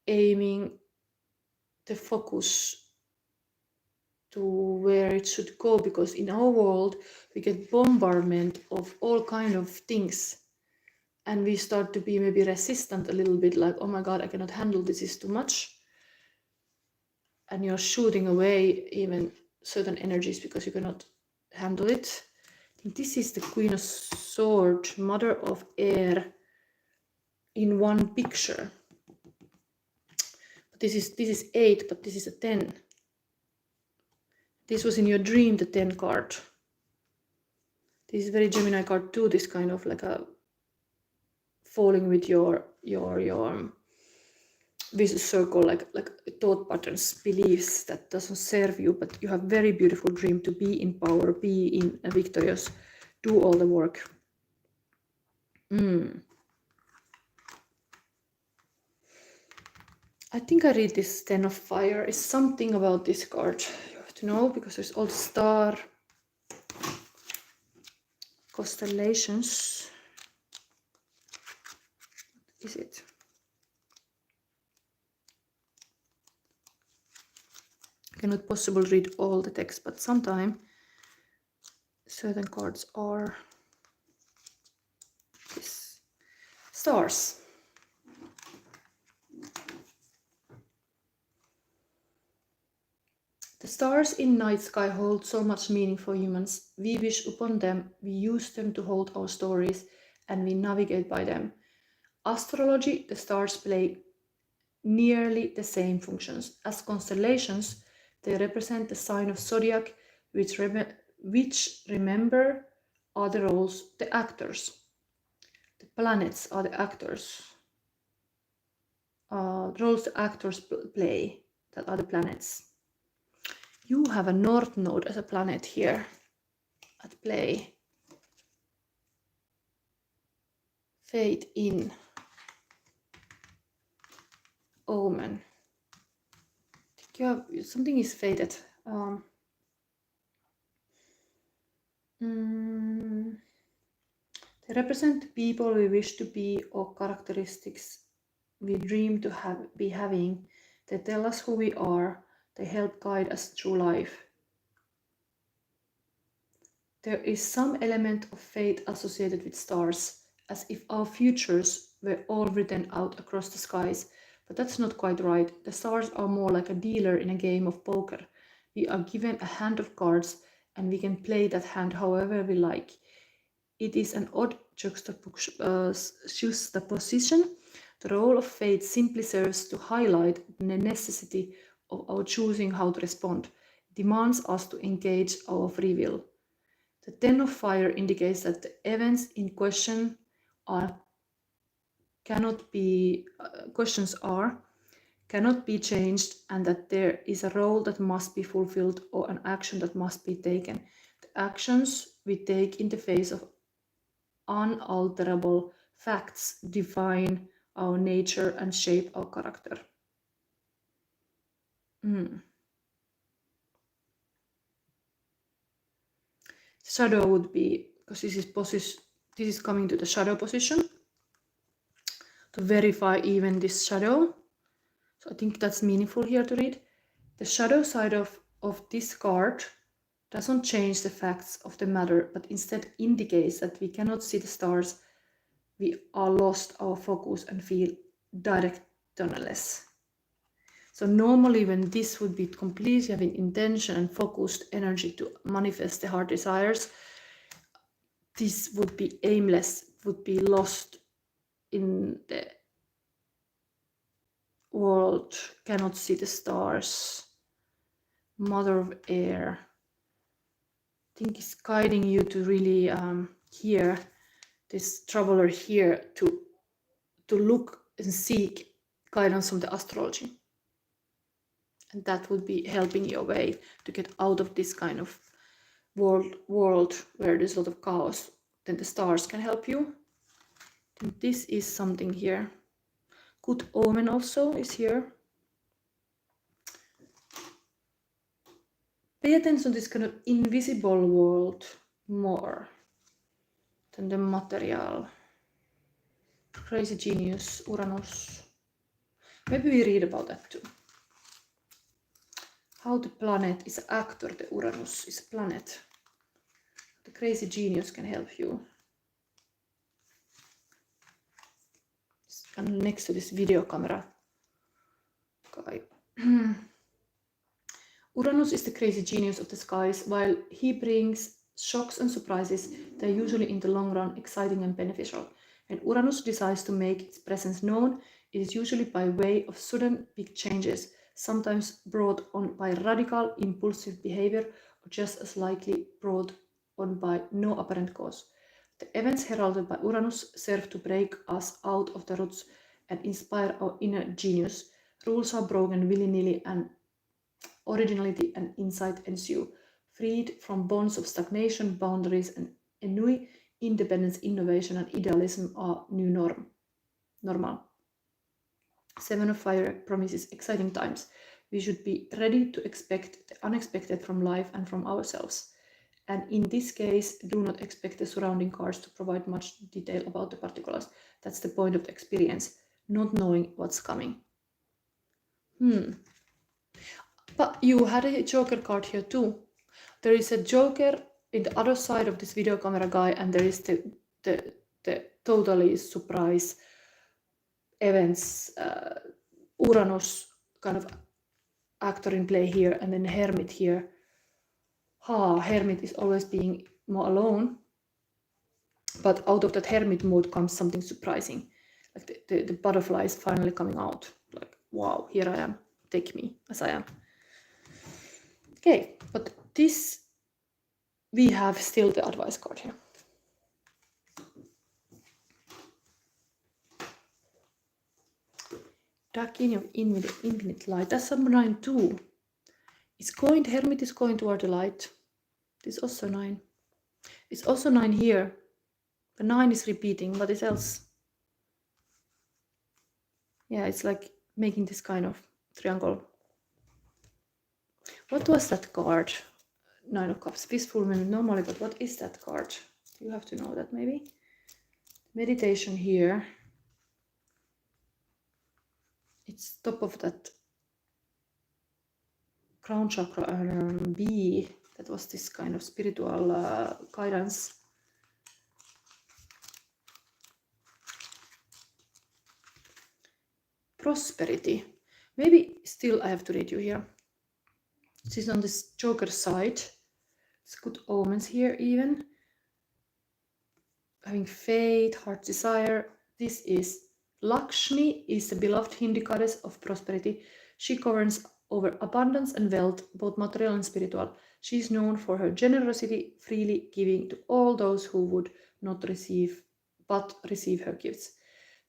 aiming the focus to where it should go, because in our world we get bombardment of all kind of things, and we start to be maybe resistant a little bit, like, oh my god, I cannot handle this, is too much, and you're shooting away even certain energies because you cannot handle it. I think this is the Queen of sword, Mother of air in one picture. But this is 8, but this is a 10. This was in your dream, the 10 card. This is very Gemini card too, this kind of like a falling with your vicious circle, like thought patterns, beliefs that doesn't serve you, but you have very beautiful dream to be in power, be in a victorious, do all the work. I think I read this Ten of Fire. Is something about this card you have to know, because there's all the star constellations. What is it? I cannot possibly read all the text, but sometimes certain cards are this. Stars. The stars in night sky hold so much meaning for humans. We wish upon them, we use them to hold our stories, and we navigate by them. Astrology, the stars play nearly the same functions. As constellations, they represent the sign of zodiac, which remember are the roles, the actors. The planets are the actors. Roles the actors play, that are the planets. You have a North Node as a planet here at play. Fate in. Omen. Something is fated. They represent the people we wish to be or characteristics we dream to be having. They tell us who we are. They help guide us through life. There is some element of fate associated with stars, as if our futures were all written out across the skies. But that's not quite right. The stars are more like a dealer in a game of poker. We are given a hand of cards, and we can play that hand however we like. It is an odd juxtaposition. The role of fate simply serves to highlight the necessity of our choosing how to respond. It demands us to engage our free will. The Ten of Fire indicates that the events in question cannot be changed, and that there is a role that must be fulfilled or an action that must be taken. The actions we take in the face of unalterable facts define our nature and shape our character. Shadow would be, because this is coming to the shadow position, to verify even this shadow. So I think that's meaningful here to read. The shadow side of this card doesn't change the facts of the matter, but instead indicates that we cannot see the stars. We are lost our focus and feel directionless. So normally when this would be completely having intention and focused energy to manifest the heart desires, this would be aimless, would be lost in the world, cannot see the stars. Mother of air, I think is guiding you to really hear this traveler here, to look and seek guidance from the astrology. And that would be helping your way to get out of this kind of world where there's a lot of chaos. Then the stars can help you. And this is something here. Good omen also is here. Pay attention to this kind of invisible world more than the material. Crazy genius, Uranus. Maybe we read about that too. How the planet is an actor, the Uranus is a planet. The crazy genius can help you. And next to this video camera guy. Uranus is the crazy genius of the skies. While he brings shocks and surprises, they're usually in the long run exciting and beneficial. When Uranus decides to make its presence known, it is usually by way of sudden big changes, sometimes brought on by radical, impulsive behavior, or just as likely brought on by no apparent cause. The events heralded by Uranus serve to break us out of the ruts and inspire our inner genius. Rules are broken willy-nilly, and originality and insight ensue. Freed from bonds of stagnation, boundaries, and ennui, independence, innovation, and idealism are new normal. Seven of Fire promises exciting times. We should be ready to expect the unexpected from life and from ourselves. And in this case, do not expect the surrounding cards to provide much detail about the particulars. That's the point of the experience, not knowing what's coming. But you had a Joker card here too. There is a Joker in the other side of this video camera guy, and there is the totally surprise events Uranus kind of actor in play here, and then Hermit here. Hermit is always being more alone, but out of that Hermit mode comes something surprising. Like the butterfly is finally coming out. Like, wow, here I am. Take me as I am. Okay, but this, we have still the advice card here. Dark of infinite light. That's number 9 too. It's going, Hermit is going toward the light. This is also 9. It's also 9 here. The 9 is repeating. What else? Yeah, it's like making this kind of triangle. What was that card? 9 of Cups. Peaceful moment normally, but what is that card? You have to know that maybe. Meditation here. It's top of that crown chakra B. That was this kind of spiritual guidance. Prosperity. Maybe still I have to read you here. This is on this Joker side. It's good omens here even. Having faith, heart desire. This is Lakshmi, is the beloved Hindu goddess of prosperity. She governs over abundance and wealth, both material and spiritual. She is known for her generosity, freely giving to all those who would not receive, but receive her gifts.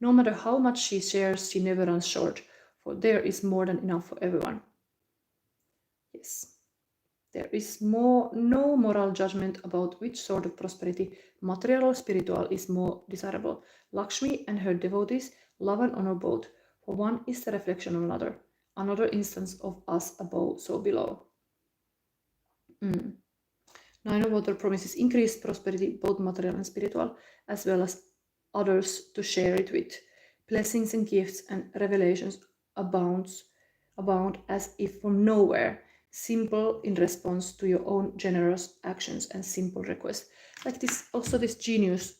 No matter how much she shares, she never runs short, for there is more than enough for everyone. Yes. There is no moral judgment about which sort of prosperity, material or spiritual, is more desirable. Lakshmi and her devotees love and honor both, for one is the reflection of another, another instance of us above, so below. 9 of Water promises increased prosperity, both material and spiritual, as well as others to share it with. Blessings and gifts and revelations abound as if from nowhere. Simple in response to your own generous actions and simple requests. Like this, also this genius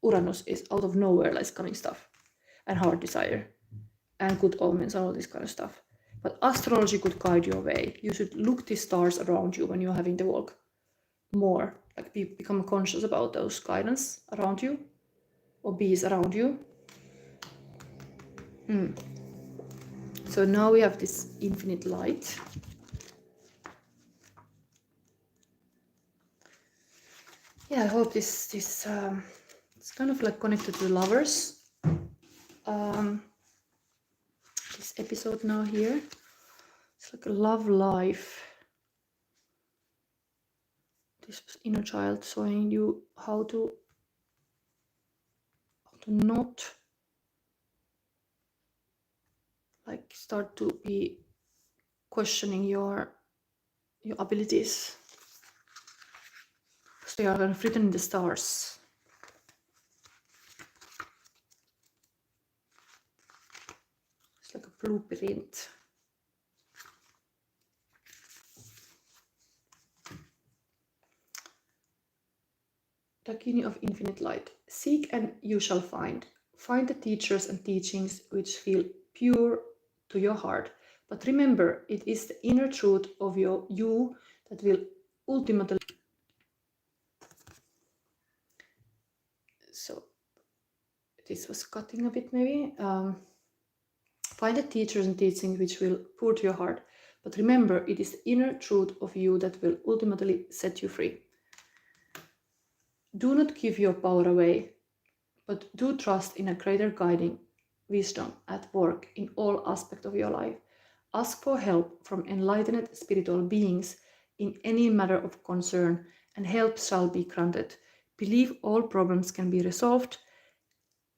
Uranus is out of nowhere, like coming stuff, and heart desire, and good omens, and all this kind of stuff. But astrology could guide your way. You should look the stars around you when you're having the walk more, like become conscious about those guidance around you, or bees around you. So now we have this infinite light. Yeah, I hope this it's kind of like connected to lovers. This episode now here, it's like a love life. This was inner child showing you how to not like start to be questioning your abilities. So they are kind of written in the stars. It's like a blueprint. Dakini of infinite light. Seek and you shall find. Find the teachers and teachings which feel pure to your heart. But remember, it is the inner truth of you that will ultimately... So, this was cutting a bit maybe. Find the teachers and teachings which will pour to your heart. But remember, it is the inner truth of you that will ultimately set you free. Do not give your power away, but do trust in a greater guiding wisdom at work in all aspects of your life. Ask for help from enlightened spiritual beings in any matter of concern, and help shall be granted. Believe all problems can be resolved,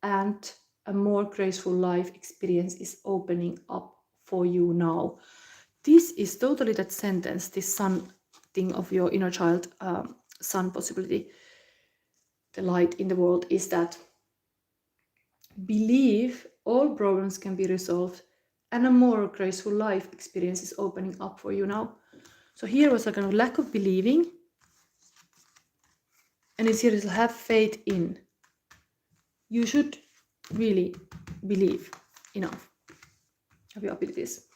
and a more graceful life experience is opening up for you now. This is totally that sentence, this sun thing of your inner child, sun possibility, the light in the world, is that believe all problems can be resolved and a more graceful life experience is opening up for you now. So here was a kind of lack of believing, and it's here to have faith in. You should really believe enough of your abilities.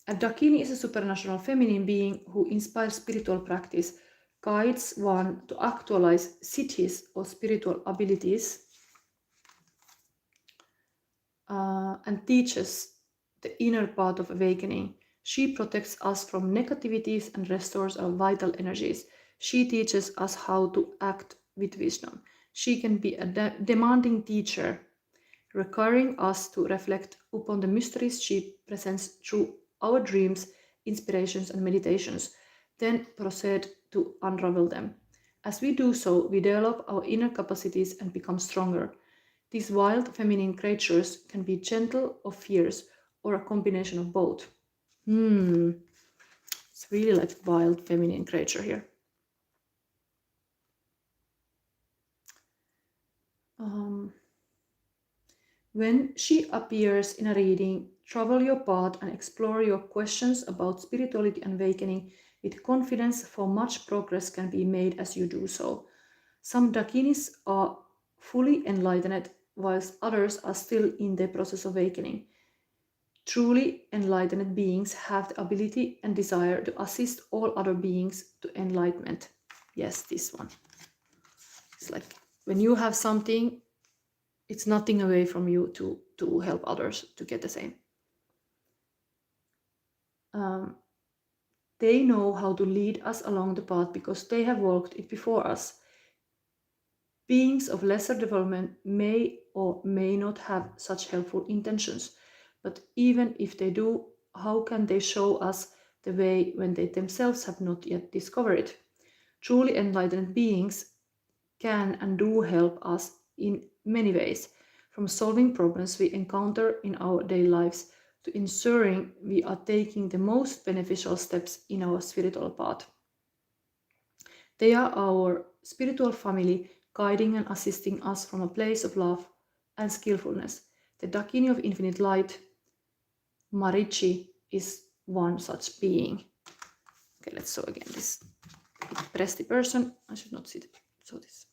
A Dakini is a supernatural feminine being who inspires spiritual practice, guides one to actualize siddhis or spiritual abilities, and teaches the inner path of awakening. She protects us from negativities and restores our vital energies. She teaches us how to act with wisdom. She can be a demanding teacher, requiring us to reflect upon the mysteries she presents through our dreams, inspirations, and meditations, then proceed to unravel them. As we do so, we develop our inner capacities and become stronger. These wild feminine creatures can be gentle or fierce, or a combination of both. It's really like wild feminine creature here. When she appears in a reading, travel your path and explore your questions about spirituality and awakening with confidence, for much progress can be made as you do so. Some Dakinis are fully enlightened, whilst others are still in the process of awakening. Truly enlightened beings have the ability and desire to assist all other beings to enlightenment. Yes, this one. It's like when you have something, it's nothing away from you to help others to get the same. They know how to lead us along the path because they have walked it before us. Beings of lesser development may or may not have such helpful intentions, but even if they do, how can they show us the way when they themselves have not yet discovered it? Truly enlightened beings can and do help us in many ways, from solving problems we encounter in our daily lives to ensuring we are taking the most beneficial steps in our spiritual path. They are our spiritual family, guiding and assisting us from a place of love and skillfulness. The Dakini of infinite light, Marichi, is one such being. Okay, let's show again this. Press the person. I should not see it. So this.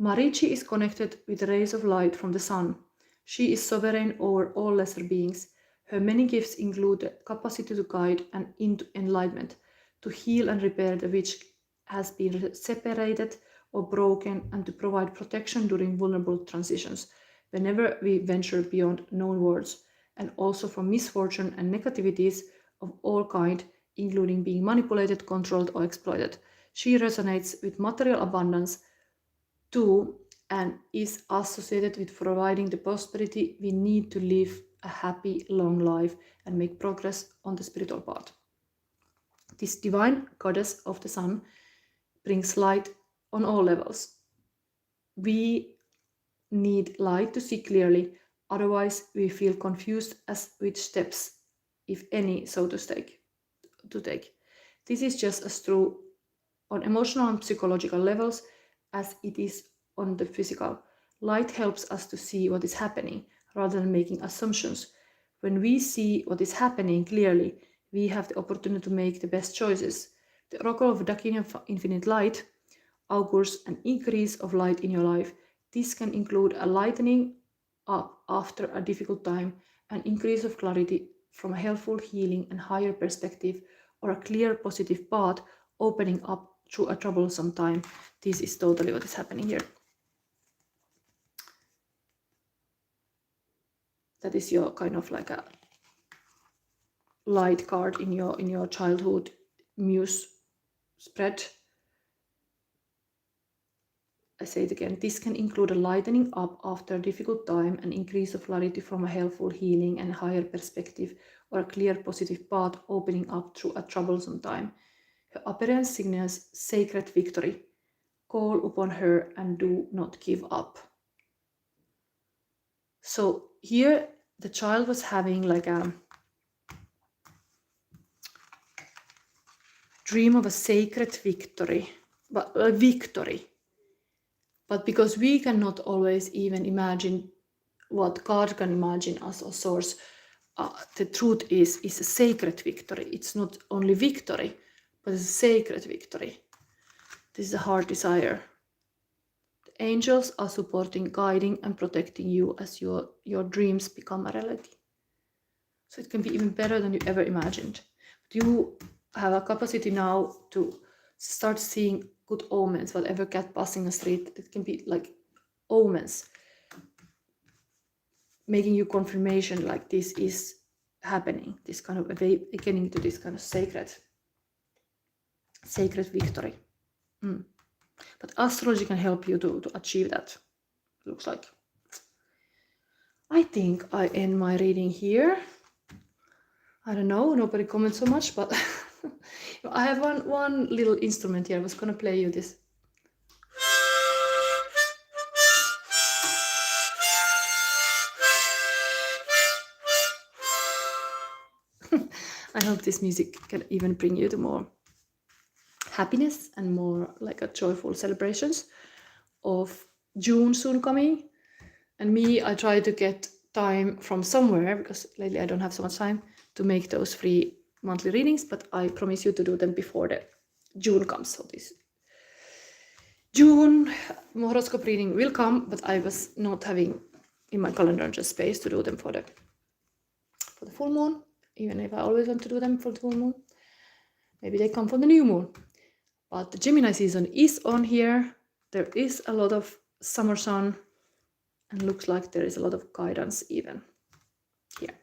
Marichi is connected with the rays of light from the sun. She is sovereign over all lesser beings. Her many gifts include the capacity to guide and into enlightenment, to heal and repair the which has been separated or broken, and to provide protection during vulnerable transitions, whenever we venture beyond known worlds, and also from misfortune and negativities of all kind, including being manipulated, controlled, or exploited. She resonates with material abundance too, and is associated with providing the prosperity we need to live a happy, long life and make progress on the spiritual path. This divine goddess of the sun brings light on all levels. We need light to see clearly, otherwise we feel confused as which steps, if any, so to take. This is just as true on emotional and psychological levels as it is on the physical. Light helps us to see what is happening rather than making assumptions. When we see what is happening clearly, we have the opportunity to make the best choices. The Oracle of Dakini of Infinite Light augurs an increase of light in your life. This can include a lightening up after a difficult time, an increase of clarity from a helpful healing and higher perspective, or a clear positive path opening up through a troublesome time. This is totally what is happening here. That is your kind of like a light card in your childhood muse spread. I say it again, this can include a lightening up after a difficult time, an increase of clarity from a helpful healing and higher perspective, or a clear positive path opening up through a troublesome time. Her appearance signals sacred victory, call upon her and do not give up. So here the child was having like a dream of a sacred victory, but a victory. But because we cannot always even imagine what God can imagine us or source, the truth is a sacred victory. It's not only victory, but it's a sacred victory. This is a heart desire. The angels are supporting, guiding, and protecting you as your dreams become a reality. So it can be even better than you ever imagined. But you have a capacity now to start seeing good omens, whatever cat passing a street, it can be like omens, making you confirmation like this is happening, this kind of awakening to this kind of sacred victory. But astrology can help you to achieve that, looks like. I think I end my reading here. I don't know, nobody comments so much, but I have one little instrument here. I was gonna play you this. I hope this music can even bring you to more happiness and more like a joyful celebrations of June soon coming. And me, I try to get time from somewhere, because lately I don't have so much time to make those free monthly readings, but I promise you to do them before the June comes. So this June horoscope reading will come, but I was not having in my calendar just space to do them for the full moon, even if I always want to do them for the full moon. Maybe they come for the new moon. But the Gemini season is on here. There is a lot of summer sun, and looks like there is a lot of guidance even here.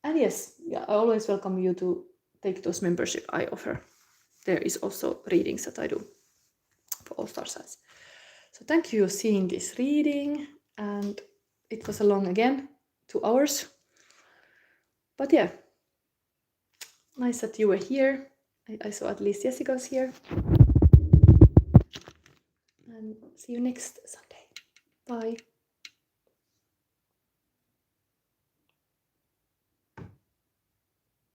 And yes, yeah, I always welcome you to take those membership I offer. There is also readings that I do for all star signs. So thank you for seeing this reading, and it was a long again, 2 hours. But yeah, nice that you were here. I saw at least Jessica's here. And see you next Sunday. Bye.